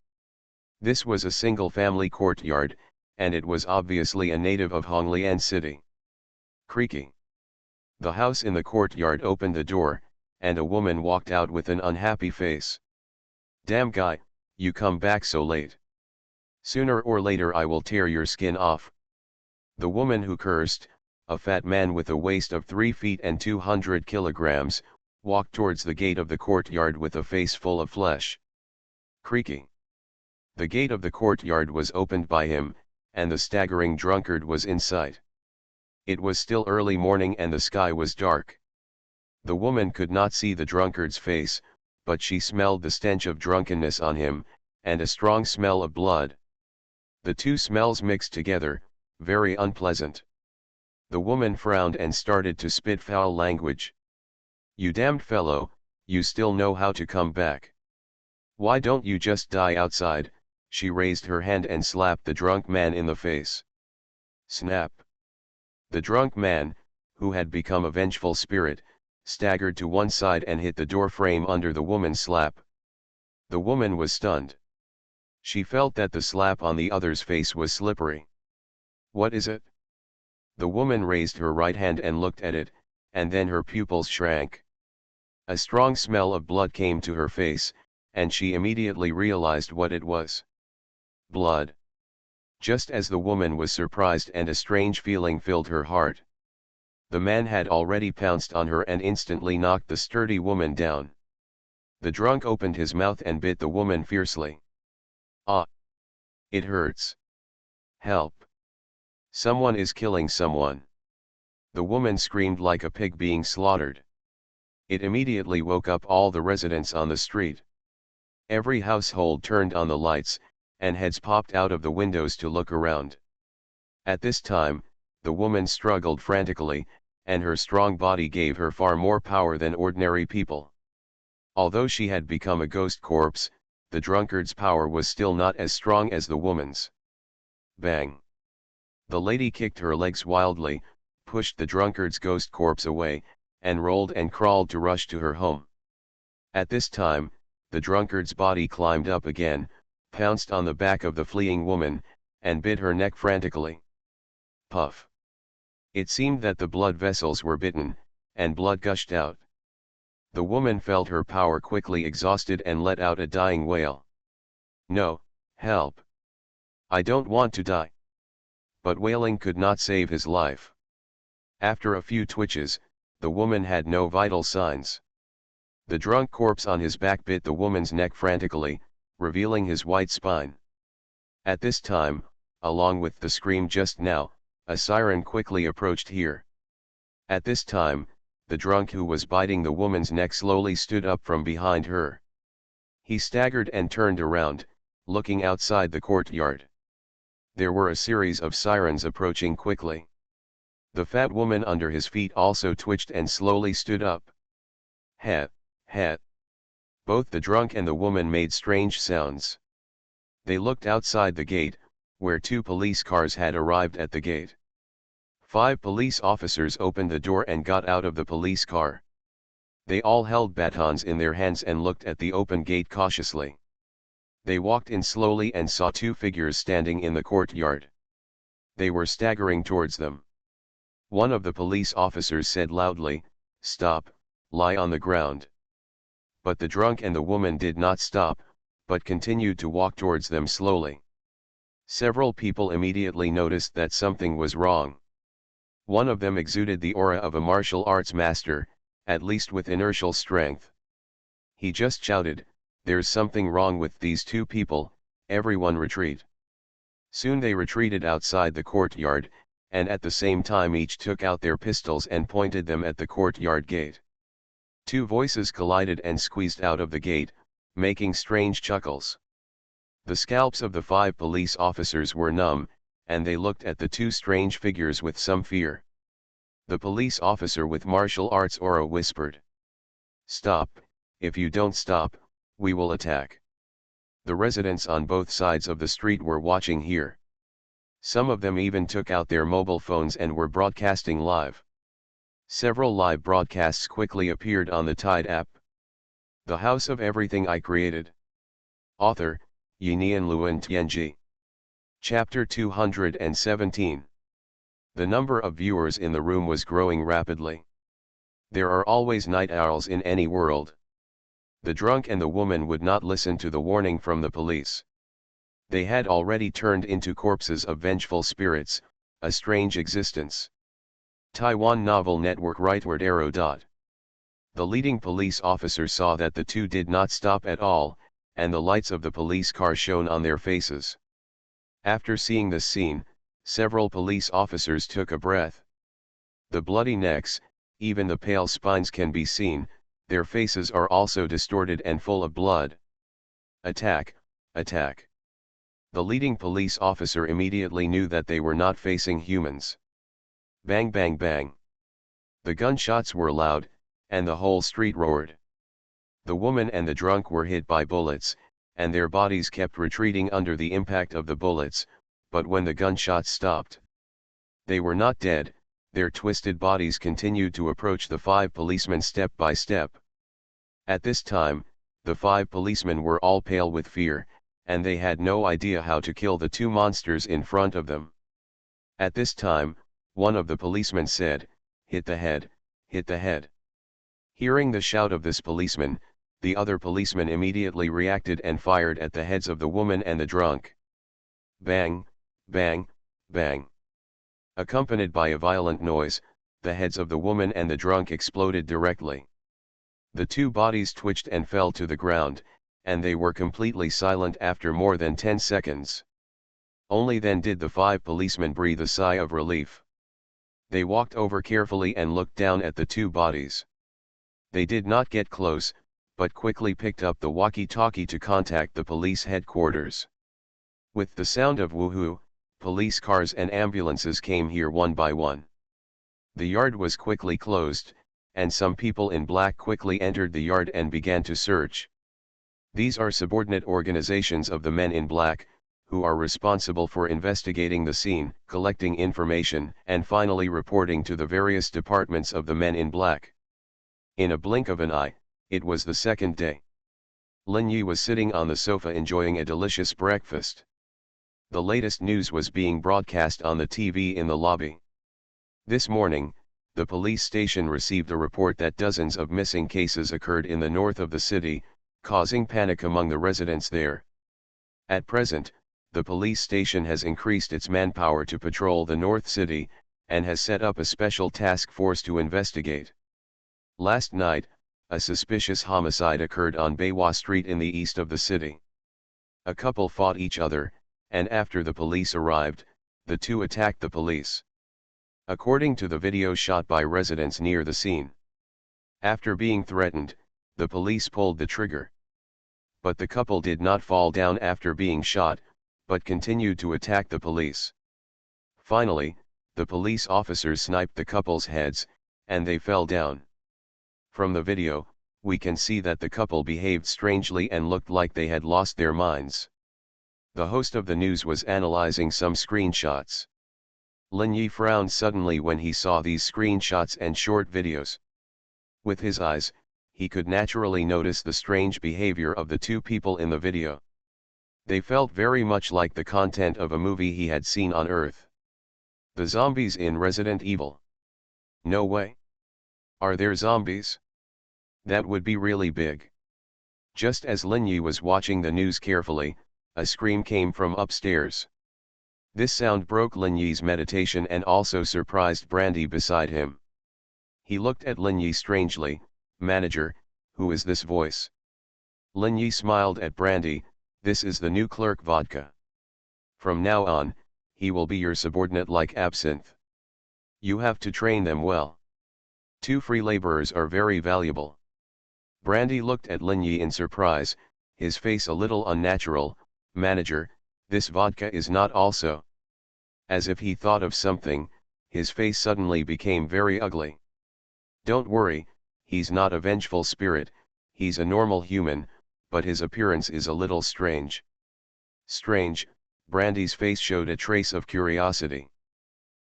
This was a single-family courtyard, and it was obviously a native of Honglian City. Creaky. The house in the courtyard opened the door, and a woman walked out with an unhappy face. Damn guy, you come back so late. Sooner or later I will tear your skin off. The woman who cursed, a fat man with a waist of 3 feet and 200 kilograms, walked towards the gate of the courtyard with a face full of flesh. Creaky. The gate of the courtyard was opened by him, and the staggering drunkard was in sight. It was still early morning and the sky was dark. The woman could not see the drunkard's face, but she smelled the stench of drunkenness on him, and a strong smell of blood. The two smells mixed together, very unpleasant. The woman frowned and started to spit foul language. You damned fellow, you still know how to come back. Why don't you just die outside? She raised her hand and slapped the drunk man in the face. Snap. The drunk man, who had become a vengeful spirit, staggered to one side and hit the door frame under the woman's slap. The woman was stunned. She felt that the slap on the other's face was slippery. What is it? The woman raised her right hand and looked at it, and then her pupils shrank. A strong smell of blood came to her face, and she immediately realized what it was. Blood. Just as the woman was surprised and a strange feeling filled her heart. The man had already pounced on her and instantly knocked the sturdy woman down. The drunk opened his mouth and bit the woman fiercely. Ah! It hurts. Help! Someone is killing someone. The woman screamed like a pig being slaughtered. It immediately woke up all the residents on the street. Every household turned on the lights, and heads popped out of the windows to look around. At this time, the woman struggled frantically, and her strong body gave her far more power than ordinary people. Although she had become a ghost corpse, the drunkard's power was still not as strong as the woman's. Bang! The lady kicked her legs wildly, pushed the drunkard's ghost corpse away, and rolled and crawled to rush to her home. At this time, the drunkard's body climbed up again, pounced on the back of the fleeing woman, and bit her neck frantically. Puff! It seemed that the blood vessels were bitten, and blood gushed out. The woman felt her power quickly exhausted and let out a dying wail. "No, help! I don't want to die." But wailing could not save his life. After a few twitches, the woman had no vital signs. The drunk corpse on his back bit the woman's neck frantically, revealing his white spine. At this time, along with the scream just now, a siren quickly approached here. At this time, the drunk who was biting the woman's neck slowly stood up from behind her. He staggered and turned around, looking outside the courtyard. There were a series of sirens approaching quickly. The fat woman under his feet also twitched and slowly stood up. Het, het. Both the drunk and the woman made strange sounds. They looked outside the gate, where 2 police cars had arrived at the gate. 5 police officers opened the door and got out of the police car. They all held batons in their hands and looked at the open gate cautiously. They walked in slowly and saw 2 figures standing in the courtyard. They were staggering towards them. One of the police officers said loudly, "Stop, lie on the ground." But the drunk and the woman did not stop, but continued to walk towards them slowly. Several people immediately noticed that something was wrong. One of them exuded the aura of a martial arts master, at least with inertial strength. He just shouted, "There's something wrong with these 2 people, everyone retreat." Soon they retreated outside the courtyard, and at the same time each took out their pistols and pointed them at the courtyard gate. 2 voices collided and squeezed out of the gate, making strange chuckles. The scalps of the 5 police officers were numb, and they looked at the 2 strange figures with some fear. The police officer with martial arts aura whispered, "Stop, if you don't stop, we will attack." The residents on both sides of the street were watching here. Some of them even took out their mobile phones and were broadcasting live. Several live broadcasts quickly appeared on the Tide app. The House of Everything I Created. Author, Yinian Luan Tianji. Chapter 217. The number of viewers in the room was growing rapidly. There are always night owls in any world. The drunk and the woman would not listen to the warning from the police. They had already turned into corpses of vengeful spirits, a strange existence. Taiwan Novel Network Rightward Arrow. The leading police officer saw that the 2 did not stop at all, and the lights of the police car shone on their faces. After seeing this scene, several police officers took a breath. The bloody necks, even the pale spines can be seen, their faces are also distorted and full of blood. Attack, attack. The leading police officer immediately knew that they were not facing humans. Bang bang bang. The gunshots were loud, and the whole street roared. The woman and the drunk were hit by bullets, and their bodies kept retreating under the impact of the bullets, but when the gunshots stopped, they were not dead. Their twisted bodies continued to approach the 5 policemen step by step. At this time, the 5 policemen were all pale with fear, and they had no idea how to kill the 2 monsters in front of them. At this time, one of the policemen said, "Hit the head, hit the head." Hearing the shout of this policeman, the other policeman immediately reacted and fired at the heads of the woman and the drunk. Bang, bang, bang. Accompanied by a violent noise, the heads of the woman and the drunk exploded directly. The 2 bodies twitched and fell to the ground, and they were completely silent after more than 10 seconds. Only then did the 5 policemen breathe a sigh of relief. They walked over carefully and looked down at the 2 bodies. They did not get close, but quickly picked up the walkie-talkie to contact the police headquarters. With the sound of woohoo, police cars and ambulances came here one by one. The yard was quickly closed, and some people in black quickly entered the yard and began to search. These are subordinate organizations of the men in black, who are responsible for investigating the scene, collecting information, and finally reporting to the various departments of the men in black. In a blink of an eye, it was the second day. Lin Yi was sitting on the sofa enjoying a delicious breakfast. The latest news was being broadcast on the TV in the lobby. This morning, the police station received a report that dozens of missing cases occurred in the north of the city, causing panic among the residents there. At present, the police station has increased its manpower to patrol the North City, and has set up a special task force to investigate. Last night, a suspicious homicide occurred on Beiwa Street in the east of the city. A couple fought each other, and after the police arrived, the two attacked the police. According to the video shot by residents near the scene. After being threatened, the police pulled the trigger. But the couple did not fall down after being shot, but continued to attack the police. Finally, the police officers sniped the couple's heads, and they fell down. From the video, we can see that the couple behaved strangely and looked like they had lost their minds. The host of the news was analyzing some screenshots. Lin Yi frowned suddenly when he saw these screenshots and short videos. With his eyes, he could naturally notice the strange behavior of the two people in the video. They felt very much like the content of a movie he had seen on Earth. The zombies in Resident Evil. No way. Are there zombies? That would be really big. Just as Lin Yi was watching the news carefully, a scream came from upstairs. This sound broke Lin Yi's meditation and also surprised Brandy beside him. He looked at Lin Yi strangely. "Manager, who is this voice?" Lin Yi smiled at Brandy. "This is the new clerk Vodka. From now on, he will be your subordinate like Absinthe. You have to train them well. Two free laborers are very valuable." Brandy looked at Lin Yi in surprise, his face a little unnatural. "Manager, this Vodka is not also." As if he thought of something, his face suddenly became very ugly. "Don't worry, he's not a vengeful spirit, he's a normal human, but his appearance is a little strange." "Strange?" Brandy's face showed a trace of curiosity.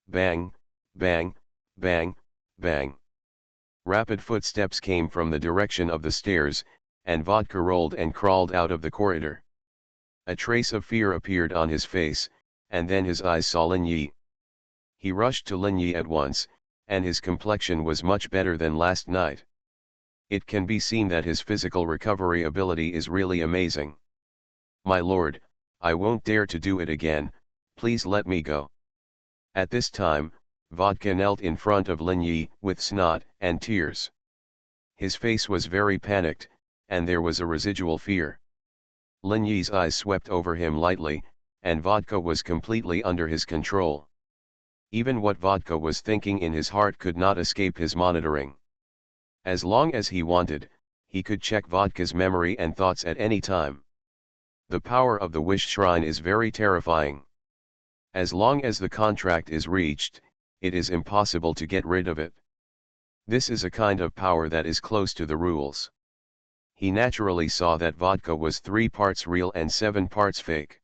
Bang, bang, bang, bang. Rapid footsteps came from the direction of the stairs, and Vodka rolled and crawled out of the corridor. A trace of fear appeared on his face, and then his eyes saw Lin Yi. He rushed to Lin Yi at once, and his complexion was much better than last night. It can be seen that his physical recovery ability is really amazing. "My lord, I won't dare to do it again, please let me go." At this time, Vodka knelt in front of Lin Yi with snot and tears. His face was very panicked, and there was a residual fear. Lin Yi's eyes swept over him lightly, and Vodka was completely under his control. Even what Vodka was thinking in his heart could not escape his monitoring. As long as he wanted, he could check Vodka's memory and thoughts at any time. The power of the Wish Shrine is very terrifying. As long as the contract is reached, it is impossible to get rid of it. This is a kind of power that is close to the rules. He naturally saw that Vodka was 3 parts real and 7 parts fake.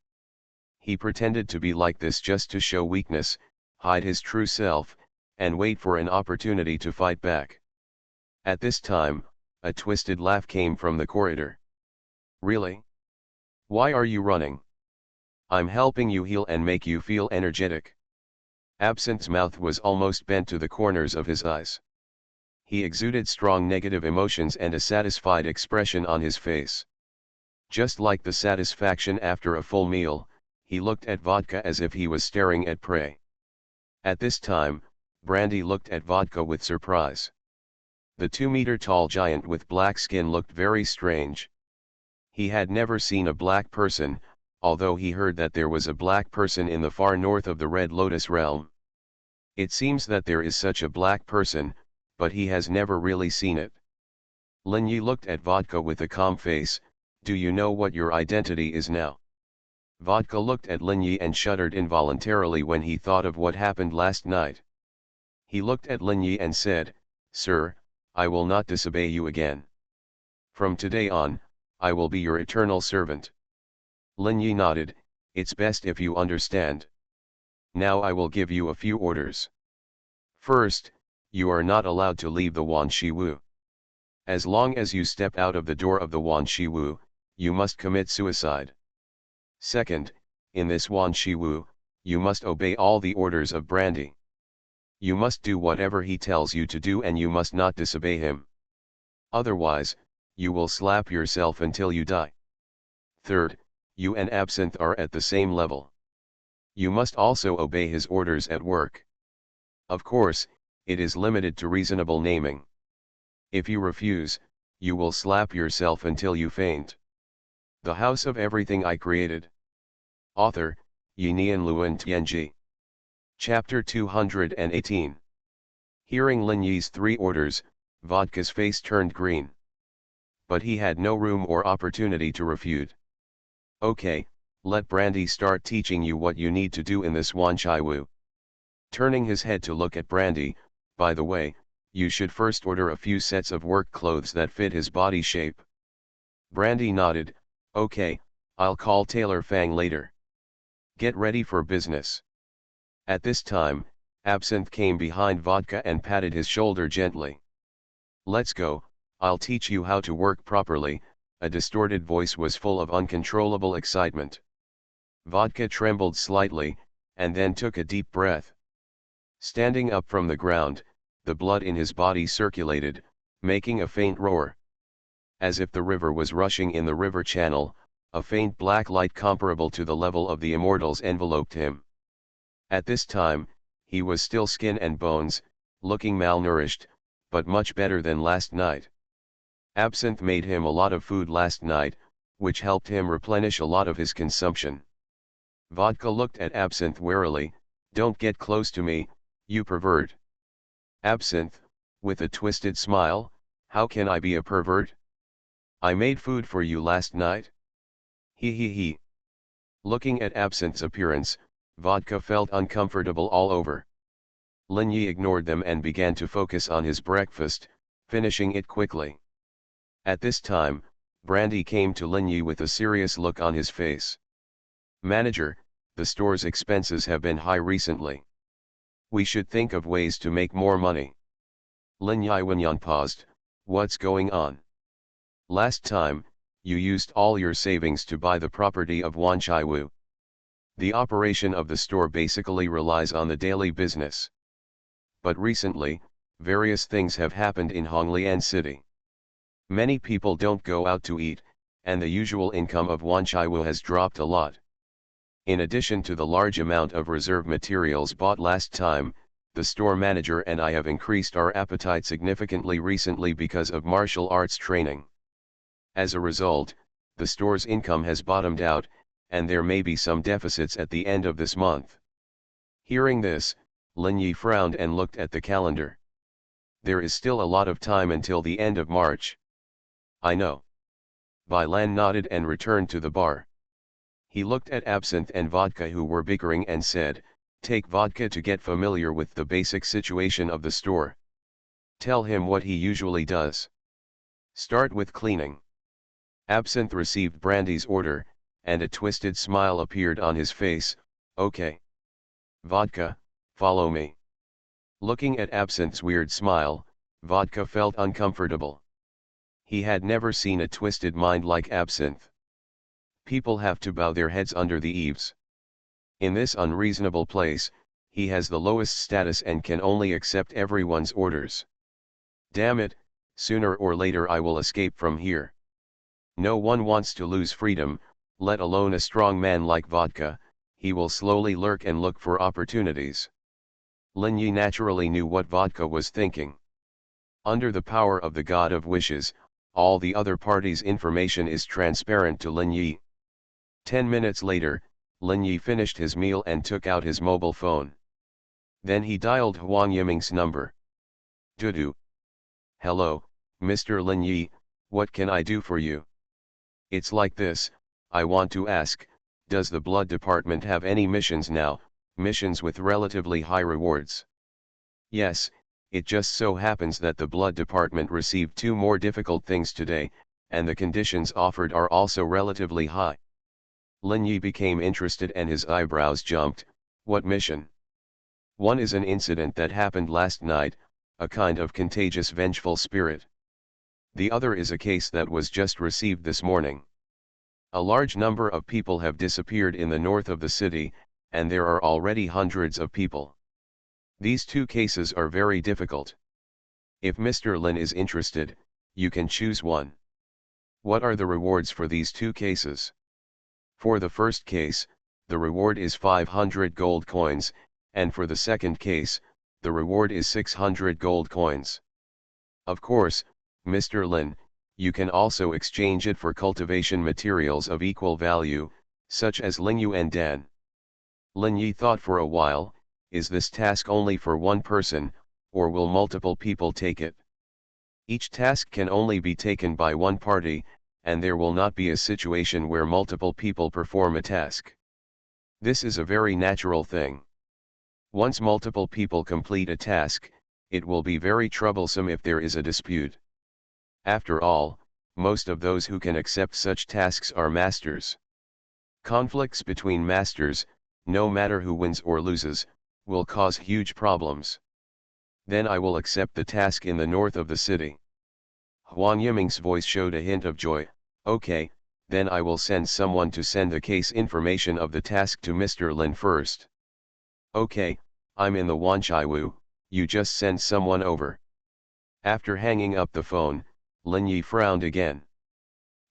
He pretended to be like this just to show weakness, hide his true self, and wait for an opportunity to fight back. At this time, a twisted laugh came from the corridor. "Really? Why are you running? I'm helping you heal and make you feel energetic." Absinthe's mouth was almost bent to the corners of his eyes. He exuded strong negative emotions and a satisfied expression on his face. Just like the satisfaction after a full meal, he looked at Vodka as if he was staring at prey. At this time, Brandy looked at Vodka with surprise. The 2-meter-tall giant with black skin looked very strange. He had never seen a black person, although he heard that there was a black person in the far north of the Red Lotus realm. It seems that there is such a black person, but he has never really seen it. Lin Yi looked at Vodka with a calm face. "Do you know what your identity is now?" Vodka looked at Lin Yi and shuddered involuntarily when he thought of what happened last night. He looked at Lin Yi and said, "Sir, I will not disobey you again. From today on, I will be your eternal servant. Lin Yi nodded, it's best if you understand. Now I will give you a few orders. First, you are not allowed to leave the Wan Shi Wu. As long as you step out of the door of the Wan Shi Wu, you must commit suicide. Second, in this Wan Shi Wu, you must obey all the orders of Brandy. You must do whatever he tells you to do and you must not disobey him. Otherwise, you will slap yourself until you die. Third, you and Absinthe are at the same level. You must also obey his orders at work. Of course, it is limited to reasonable naming. If you refuse, you will slap yourself until you faint. The House of Everything I Created. Author, Yinian Luan Tianji. Chapter 218. Hearing Lin Yi's 3 orders, Vodka's face turned green. But he had no room or opportunity to refute. Okay, let Brandy start teaching you what you need to do in this Wan Chai Wu. Turning his head to look at Brandy, by the way, you should first order a few sets of work clothes that fit his body shape. Brandy nodded, okay, I'll call Tailor Fang later. Get ready for business. At this time, Absinthe came behind Vodka and patted his shoulder gently. Let's go, I'll teach you how to work properly. A distorted voice was full of uncontrollable excitement. Vodka trembled slightly, and then took a deep breath. Standing up from the ground, the blood in his body circulated, making a faint roar. As if the river was rushing in the river channel, a faint black light comparable to the level of the immortals enveloped him. At this time, he was still skin and bones, looking malnourished, but much better than last night. Absinthe made him a lot of food last night, which helped him replenish a lot of his consumption. Vodka looked at Absinthe warily, don't get close to me, you pervert. Absinthe, with a twisted smile, how can I be a pervert? I made food for you last night. He. Looking at Absinthe's appearance, Vodka felt uncomfortable all over. Lin Yi ignored them and began to focus on his breakfast, finishing it quickly. At this time, Brandy came to Lin Yi with a serious look on his face. Manager, the store's expenses have been high recently. We should think of ways to make more money. Lin Yiwenyan paused, what's going on? Last time, you used all your savings to buy the property of Wan Chai Wu. The operation of the store basically relies on the daily business. But recently, various things have happened in Honglian City. Many people don't go out to eat, and the usual income of Wan Chai Wu has dropped a lot. In addition to the large amount of reserve materials bought last time, the store manager and I have increased our appetite significantly recently because of martial arts training. As a result, the store's income has bottomed out, and there may be some deficits at the end of this month. Hearing this, Lin Yi frowned and looked at the calendar. There is still a lot of time until the end of March. I know. Bai Lan nodded and returned to the bar. He looked at Absinthe and Vodka who were bickering and said, take Vodka to get familiar with the basic situation of the store. Tell him what he usually does. Start with cleaning. Absinthe received Brandy's order, and a twisted smile appeared on his face, okay. Vodka, follow me. Looking at Absinthe's weird smile, Vodka felt uncomfortable. He had never seen a twisted mind like Absinthe. People have to bow their heads under the eaves. In this unreasonable place, he has the lowest status and can only accept everyone's orders. Damn it, sooner or later I will escape from here. No one wants to lose freedom, let alone a strong man like Vodka. He will slowly lurk and look for opportunities. Lin Yi naturally knew what Vodka was thinking. Under the power of the God of Wishes, all the other parties' information is transparent to Lin Yi. 10 minutes later, Lin Yi finished his meal and took out his mobile phone. Then he dialed Huang Yiming's number. Dudu. Hello, Mr. Lin Yi, what can I do for you? It's like this, I want to ask, does the blood department have any missions now, missions with relatively high rewards? Yes, it just so happens that the blood department received 2 more difficult things today, and the conditions offered are also relatively high. Lin Yi became interested and his eyebrows jumped. What mission? One is an incident that happened last night, a kind of contagious vengeful spirit. The other is a case that was just received this morning. A large number of people have disappeared in the north of the city, and there are already hundreds of people. These two cases are very difficult. If Mr. Lin is interested, you can choose one. What are the rewards for these two cases? For the first case, the reward is 500 gold coins, and for the second case, the reward is 600 gold coins. Of course, Mr. Lin, you can also exchange it for cultivation materials of equal value, such as Lingyu and Dan. Lin Yi thought for a while, is this task only for one person, or will multiple people take it? Each task can only be taken by one party, and there will not be a situation where multiple people perform a task. This is a very natural thing. Once multiple people complete a task, it will be very troublesome if there is a dispute. After all, most of those who can accept such tasks are masters. Conflicts between masters, no matter who wins or loses, will cause huge problems. Then I will accept the task in the north of the city. Huang Yiming's voice showed a hint of joy. Okay, then I will send someone to send the case information of the task to Mr. Lin first. Okay, I'm in the Wanchaiwu, you just send someone over. After hanging up the phone, Lin Yi frowned again.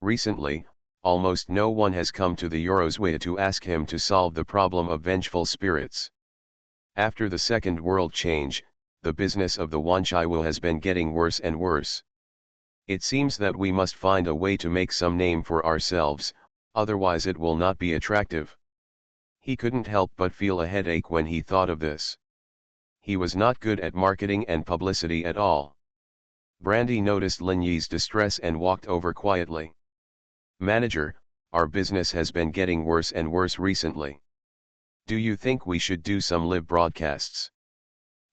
Recently, almost no one has come to the Eurozway to ask him to solve the problem of vengeful spirits. After the Second World Change, the business of the Wanchaiwu has been getting worse and worse. It seems that we must find a way to make some name for ourselves, otherwise it will not be attractive. He couldn't help but feel a headache when he thought of this. He was not good at marketing and publicity at all. Brandy noticed Lin Yi's distress and walked over quietly. Manager, our business has been getting worse and worse recently. Do you think we should do some live broadcasts?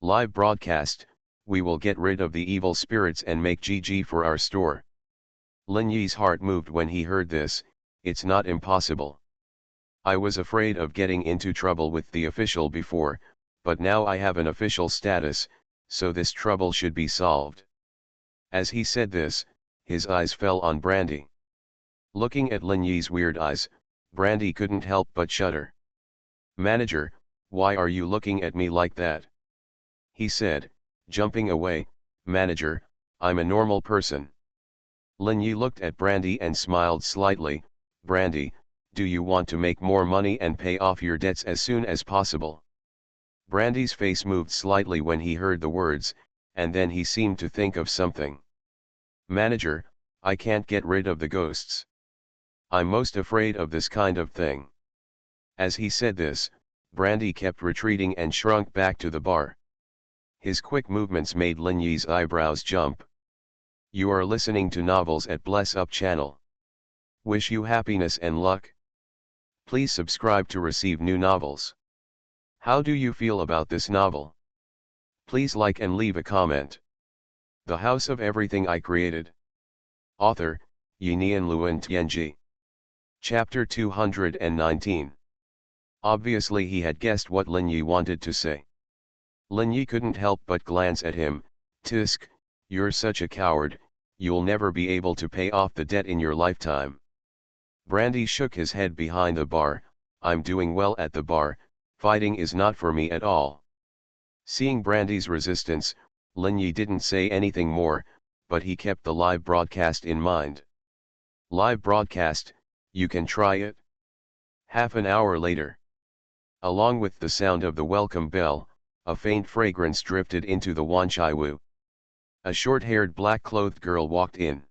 Live broadcast, we will get rid of the evil spirits and make GG for our store. Lin Yi's heart moved when he heard this. It's not impossible. I was afraid of getting into trouble with the official before, but now I have an official status, so this trouble should be solved. As he said this, his eyes fell on Brandy. Looking at Lin Yi's weird eyes, Brandy couldn't help but shudder. Manager, why are you looking at me like that? He said, jumping away. Manager, I'm a normal person. Lin Yi looked at Brandy and smiled slightly. Brandy, do you want to make more money and pay off your debts as soon as possible? Brandy's face moved slightly when he heard the words, and then he seemed to think of something. Manager, I can't get rid of the ghosts. I'm most afraid of this kind of thing. As he said this, Brandy kept retreating and shrunk back to the bar. His quick movements made Lin Yi's eyebrows jump. You are listening to Novels at Bless Up channel. Wish you happiness and luck. Please subscribe to receive new novels. How do you feel about this novel? Please like and leave a comment. The House of Everything I Created. Author, Yinian Luan Tianji. Chapter 219. Obviously he had guessed what Lin Yi wanted to say. Lin Yi couldn't help but glance at him. Tisk, you're such a coward, you'll never be able to pay off the debt in your lifetime. Brandy shook his head behind the bar. I'm doing well at the bar, fighting is not for me at all. Seeing Brandy's resistance, Lin Yi didn't say anything more, but he kept the live broadcast in mind. Live broadcast, you can try it? Half an hour later. Along with the sound of the welcome bell, a faint fragrance drifted into the Wanchaiwu. A short-haired black-clothed girl walked in.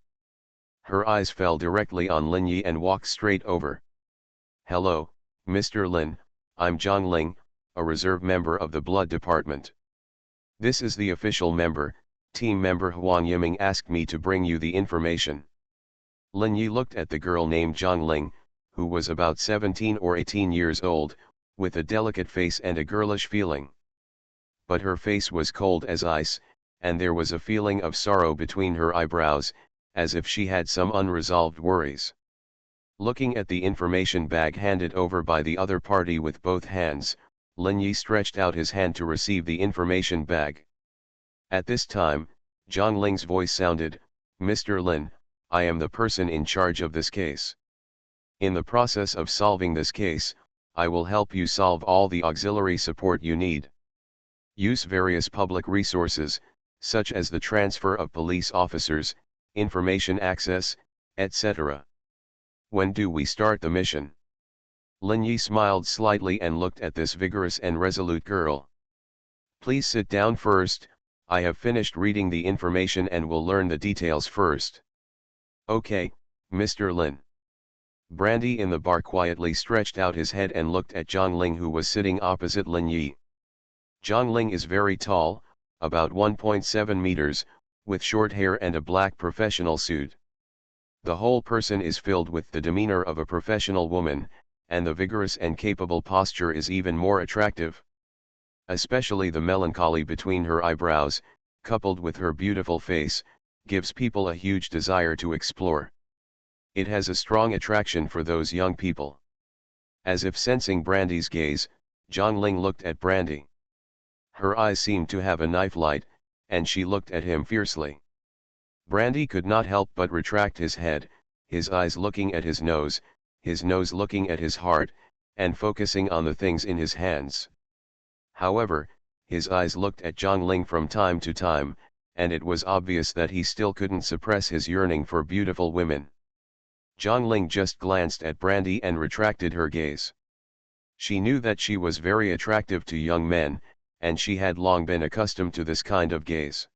Her eyes fell directly on Lin Yi and walked straight over. Hello, Mr. Lin, I'm Zhang Ling, a reserve member of the blood department. This is the official member, team member Huang Yiming asked me to bring you the information. Lin Yi looked at the girl named Zhang Ling, who was about 17 or 18 years old, with a delicate face and a girlish feeling. But her face was cold as ice, and there was a feeling of sorrow between her eyebrows, as if she had some unresolved worries. Looking at the information bag handed over by the other party with both hands, Lin Yi stretched out his hand to receive the information bag. At this time, Zhang Ling's voice sounded, "Mr. Lin, I am the person in charge of this case. In the process of solving this case, I will help you solve all the auxiliary support you need. Use various public resources, such as the transfer of police officers, information access, etc. When do we start the mission?" Lin Yi smiled slightly and looked at this vigorous and resolute girl. "Please sit down first, I have finished reading the information and will learn the details first." "Okay, Mr. Lin." Brandy in the bar quietly stretched out his head and looked at Zhang Ling, who was sitting opposite Lin Yi. Zhang Ling is very tall, about 1.7 meters, with short hair and a black professional suit. The whole person is filled with the demeanor of a professional woman, and the vigorous and capable posture is even more attractive. Especially the melancholy between her eyebrows, coupled with her beautiful face, gives people a huge desire to explore. It has a strong attraction for those young people. As if sensing Brandy's gaze, Zhang Ling looked at Brandy. Her eyes seemed to have a knife light, and she looked at him fiercely. Brandy could not help but retract his head, his eyes looking at his nose looking at his heart, and focusing on the things in his hands. However, his eyes looked at Zhang Ling from time to time, and it was obvious that he still couldn't suppress his yearning for beautiful women. Zhang Ling just glanced at Brandy and retracted her gaze. She knew that she was very attractive to young men, and she had long been accustomed to this kind of gaze.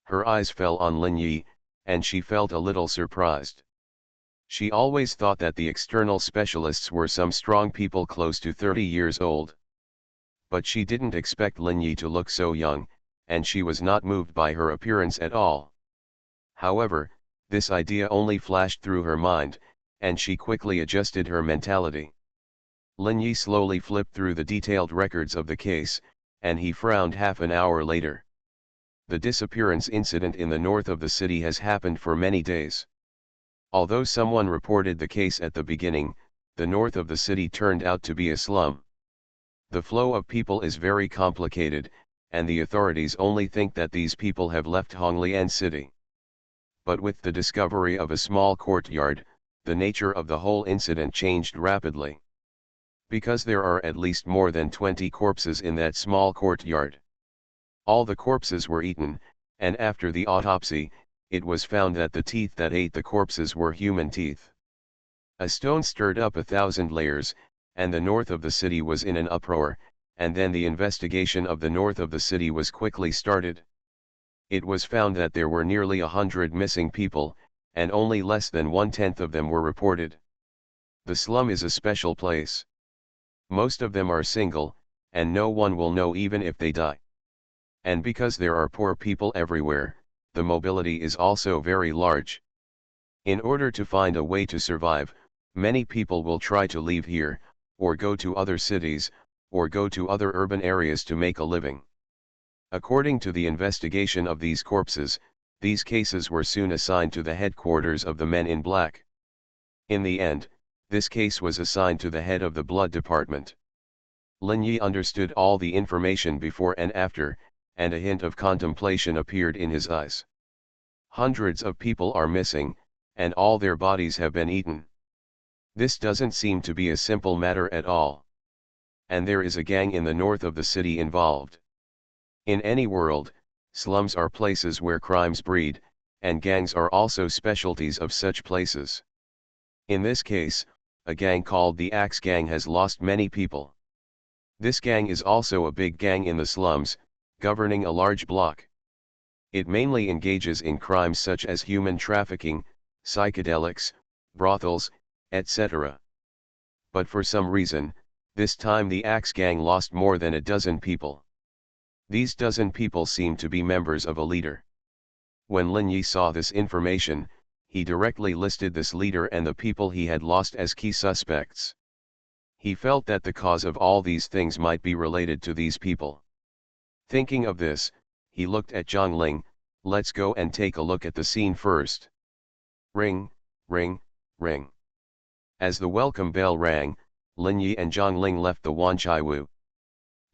Her eyes fell on Lin Yi, and she felt a little surprised. She always thought that the external specialists were some strong people close to 30 years old. But she didn't expect Lin Yi to look so young, and she was not moved by her appearance at all. However, this idea only flashed through her mind, and she quickly adjusted her mentality. Lin Yi slowly flipped through the detailed records of the case, and he frowned half an hour later. The disappearance incident in the north of the city has happened for many days. Although someone reported the case at the beginning, the north of the city turned out to be a slum. The flow of people is very complicated, and the authorities only think that these people have left Honglian city. But with the discovery of a small courtyard, the nature of the whole incident changed rapidly. Because there are at least more than 20 corpses in that small courtyard. All the corpses were eaten, and after the autopsy, it was found that the teeth that ate the corpses were human teeth. A stone stirred up 1,000 layers, and the north of the city was in an uproar, and then the investigation of the north of the city was quickly started. It was found that there were nearly 100 missing people, and only less than 1/10 of them were reported. The slum is a special place. Most of them are single, and no one will know even if they die. And because there are poor people everywhere, the mobility is also very large. In order to find a way to survive, many people will try to leave here, or go to other cities, or go to other urban areas to make a living. According to the investigation of these corpses, these cases were soon assigned to the headquarters of the Men in Black. In the end, this case was assigned to the head of the blood department. Lin Yi understood all the information before and after, and a hint of contemplation appeared in his eyes. Hundreds of people are missing, and all their bodies have been eaten. This doesn't seem to be a simple matter at all. And there is a gang in the north of the city involved. In any world, slums are places where crimes breed, and gangs are also specialties of such places. In this case, a gang called the Axe Gang has lost many people. This gang is also a big gang in the slums, governing a large block. It mainly engages in crimes such as human trafficking, psychedelics, brothels, etc. But for some reason, this time the Axe Gang lost more than a dozen people. These dozen people seem to be members of a leader. When Lin Yi saw this information, he directly listed this leader and the people he had lost as key suspects. He felt that the cause of all these things might be related to these people. Thinking of this, he looked at Zhang Ling. "Let's go and take a look at the scene first." Ring, ring, ring. As the welcome bell rang, Lin Yi and Zhang Ling left the Wanchaiwu.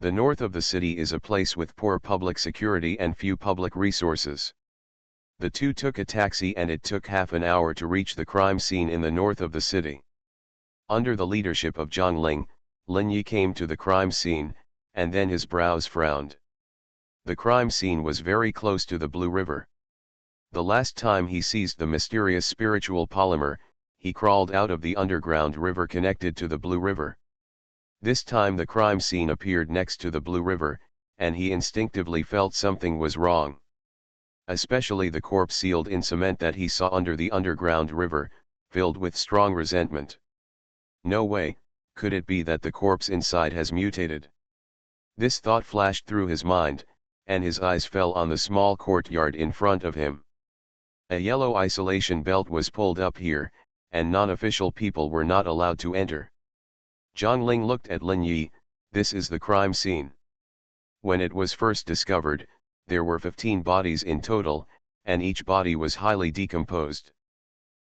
The north of the city is a place with poor public security and few public resources. The two took a taxi and it took half an hour to reach the crime scene in the north of the city. Under the leadership of Zhang Ling, Lin Yi came to the crime scene, and then his brows frowned. The crime scene was very close to the Blue River. The last time he seized the mysterious spiritual polymer, he crawled out of the underground river connected to the Blue River. This time the crime scene appeared next to the Blue River, and he instinctively felt something was wrong. Especially the corpse sealed in cement that he saw under the underground river, filled with strong resentment. No way, could it be that the corpse inside has mutated? This thought flashed through his mind, and his eyes fell on the small courtyard in front of him. A yellow isolation belt was pulled up here, and non-official people were not allowed to enter. Zhang Ling looked at Lin Yi. This is the crime scene. When it was first discovered, there were 15 bodies in total, and each body was highly decomposed.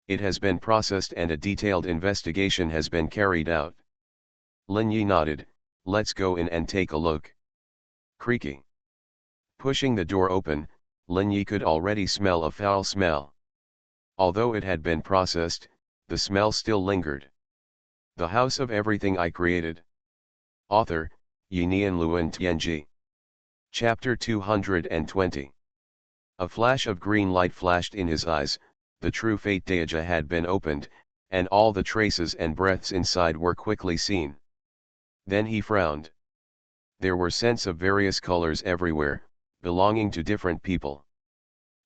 It has been processed and a detailed investigation has been carried out. Lin Yi nodded. Let's go in and take a look. Creaky. Pushing the door open, Lin Yi could already smell a foul smell. Although it had been processed, the smell still lingered. The House of Everything I Created. Author, Yinian Luan Tianji. Chapter 220. A flash of green light flashed in his eyes. The true fate Daija had been opened, and all the traces and breaths inside were quickly seen. Then he frowned. There were scents of various colors everywhere, belonging to different people.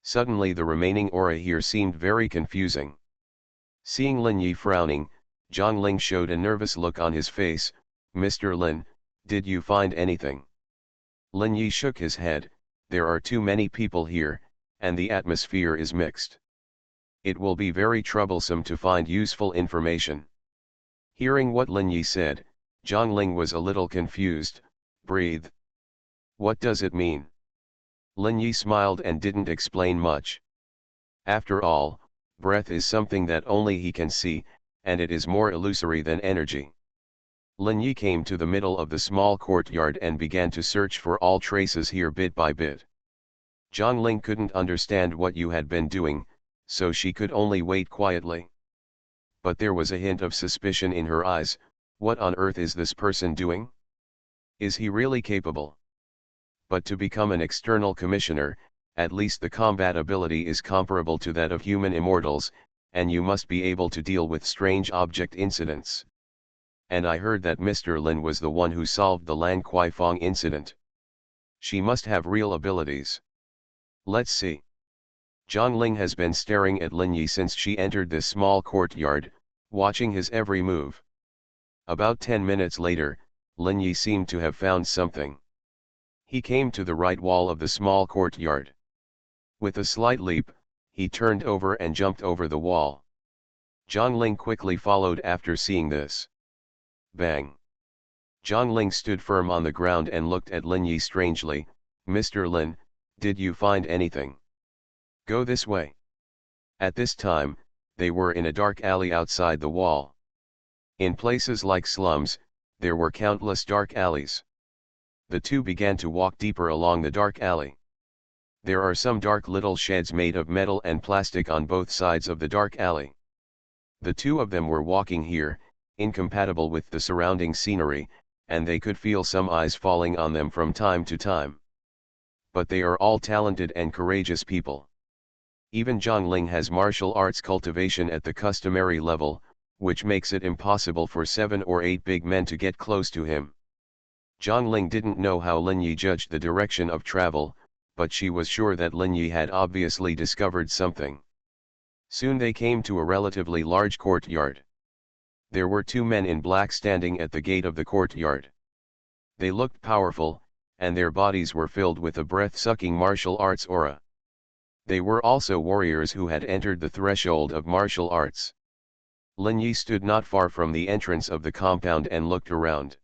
Suddenly the remaining aura here seemed very confusing. Seeing Lin Yi frowning, Zhang Ling showed a nervous look on his face. Mr. Lin, did you find anything? Lin Yi shook his head. There are too many people here, and the atmosphere is mixed. It will be very troublesome to find useful information. Hearing what Lin Yi said, Zhang Ling was a little confused. Breathe. What does it mean? Lin Yi smiled and didn't explain much. After all, breath is something that only he can see, and it is more illusory than energy. Lin Yi came to the middle of the small courtyard and began to search for all traces here bit by bit. Zhang Ling couldn't understand what you had been doing, so she could only wait quietly. But there was a hint of suspicion in her eyes. What on earth is this person doing? Is he really capable? But to become an external commissioner, at least the combat ability is comparable to that of human immortals, and you must be able to deal with strange object incidents. And I heard that Mr. Lin was the one who solved the Lan Kuai-Fong incident. She must have real abilities. Let's see. Zhang Ling has been staring at Lin Yi since she entered this small courtyard, watching his every move. About 10 minutes later, Lin Yi seemed to have found something. He came to the right wall of the small courtyard. With a slight leap, he turned over and jumped over the wall. Zhang Ling quickly followed after seeing this. Bang! Zhang Ling stood firm on the ground and looked at Lin Yi strangely. Mr. Lin, did you find anything? Go this way. At this time, they were in a dark alley outside the wall. In places like slums, there were countless dark alleys. The two began to walk deeper along the dark alley. There are some dark little sheds made of metal and plastic on both sides of the dark alley. The two of them were walking here, incompatible with the surrounding scenery, and they could feel some eyes falling on them from time to time. But they are all talented and courageous people. Even Zhang Ling has martial arts cultivation at the customary level, which makes it impossible for 7 or 8 big men to get close to him. Zhang Ling didn't know how Lin Yi judged the direction of travel, but she was sure that Lin Yi had obviously discovered something. Soon they came to a relatively large courtyard. There were 2 men in black standing at the gate of the courtyard. They looked powerful, and their bodies were filled with a breath-sucking martial arts aura. They were also warriors who had entered the threshold of martial arts. Lin Yi stood not far from the entrance of the compound and looked around.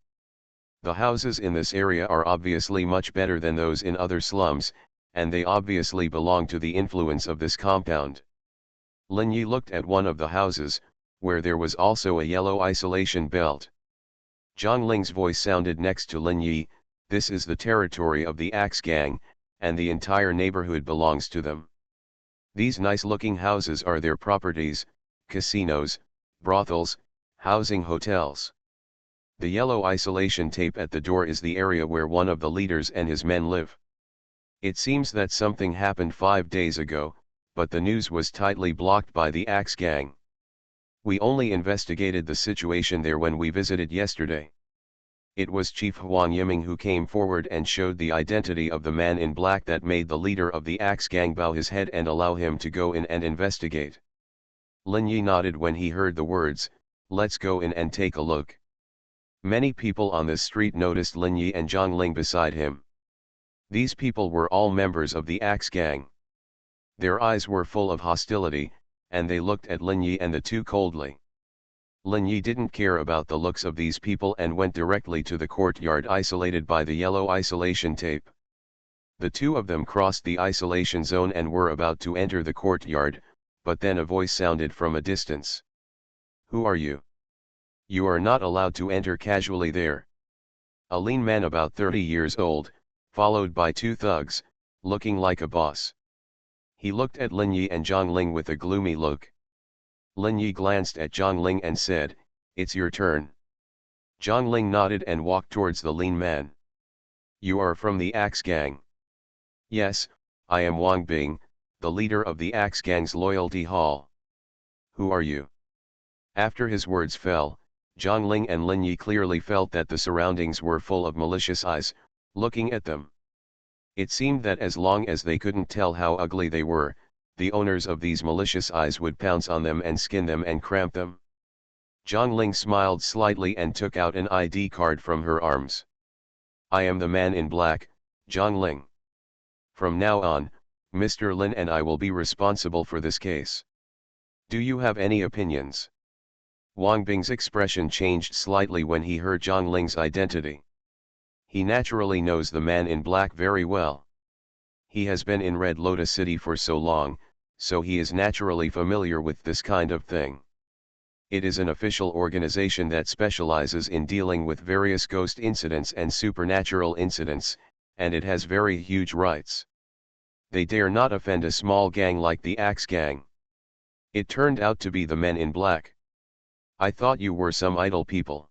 The houses in this area are obviously much better than those in other slums, and they obviously belong to the influence of this compound. Lin Yi looked at one of the houses, where there was also a yellow isolation belt. Zhang Ling's voice sounded next to Lin Yi, "This is the territory of the Axe Gang, and the entire neighborhood belongs to them. These nice-looking houses are their properties, casinos, brothels, housing hotels. The yellow isolation tape at the door is the area where one of the leaders and his men live. It seems that something happened 5 days ago, but the news was tightly blocked by the Axe Gang. We only investigated the situation there when we visited yesterday. It was Chief Huang Yiming who came forward and showed the identity of the man in black that made the leader of the Axe Gang bow his head and allow him to go in and investigate." Lin Yi nodded when he heard the words, "Let's go in and take a look." Many people on the street noticed Lin Yi and Zhang Ling beside him. These people were all members of the Axe Gang. Their eyes were full of hostility, and they looked at Lin Yi and the two coldly. Lin Yi didn't care about the looks of these people and went directly to the courtyard isolated by the yellow isolation tape. The two of them crossed the isolation zone and were about to enter the courtyard, but then a voice sounded from a distance. "Who are you? You are not allowed to enter casually there." A lean man about 30 years old, followed by two thugs, looking like a boss. He looked at Lin Yi and Zhang Ling with a gloomy look. Lin Yi glanced at Zhang Ling and said, "It's your turn." Zhang Ling nodded and walked towards the lean man. "You are from the Axe Gang?" "Yes, I am Wang Bing, the leader of the Axe Gang's loyalty hall." "Who are you?" After his words fell, Zhang Ling and Lin Yi clearly felt that the surroundings were full of malicious eyes, looking at them. It seemed that as long as they couldn't tell how ugly they were, the owners of these malicious eyes would pounce on them and skin them and cramp them. Zhang Ling smiled slightly and took out an ID card from her arms. "I am the man in black, Zhang Ling. From now on, Mr. Lin and I will be responsible for this case. Do you have any opinions?" Wang Bing's expression changed slightly when he heard Zhang Ling's identity. He naturally knows the man in black very well. He has been in Red Lotus City for so long, so he is naturally familiar with this kind of thing. It is an official organization that specializes in dealing with various ghost incidents and supernatural incidents, and it has very huge rights. They dare not offend a small gang like the Axe Gang. It turned out to be the men in black. I thought you were some idle people.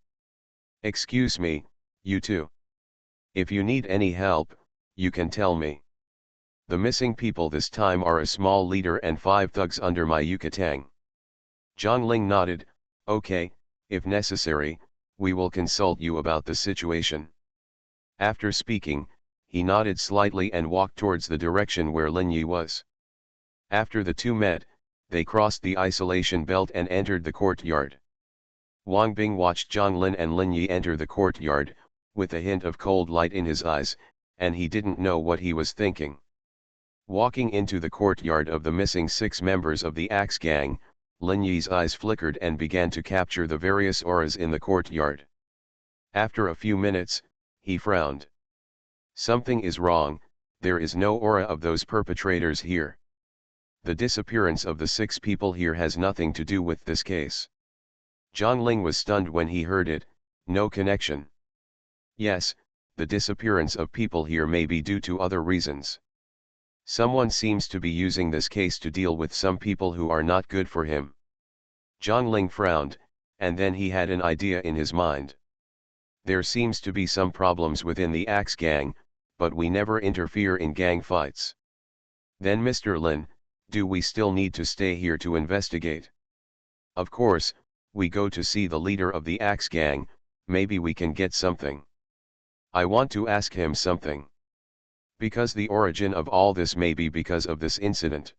Excuse me, you two. If you need any help, you can tell me. The missing people this time are a small leader and 5 thugs under my Yucatang. Zhang Ling nodded, "Okay, if necessary, we will consult you about the situation." After speaking, he nodded slightly and walked towards the direction where Lin Yi was. After the two met, they crossed the isolation belt and entered the courtyard. Wang Bing watched Zhang Lin and Lin Yi enter the courtyard, with a hint of cold light in his eyes, and he didn't know what he was thinking. Walking into the courtyard of the missing 6 members of the Axe Gang, Lin Yi's eyes flickered and began to capture the various auras in the courtyard. After a few minutes, he frowned. Something is wrong, there is no aura of those perpetrators here. The disappearance of the 6 people here has nothing to do with this case. Zhang Ling was stunned when he heard it, no connection. Yes, the disappearance of people here may be due to other reasons. Someone seems to be using this case to deal with some people who are not good for him. Zhang Ling frowned, and then he had an idea in his mind. There seems to be some problems within the Axe Gang, but we never interfere in gang fights. Then Mr. Lin, do we still need to stay here to investigate? Of course, we go to see the leader of the Axe Gang, maybe we can get something. I want to ask him something. Because the origin of all this may be because of this incident.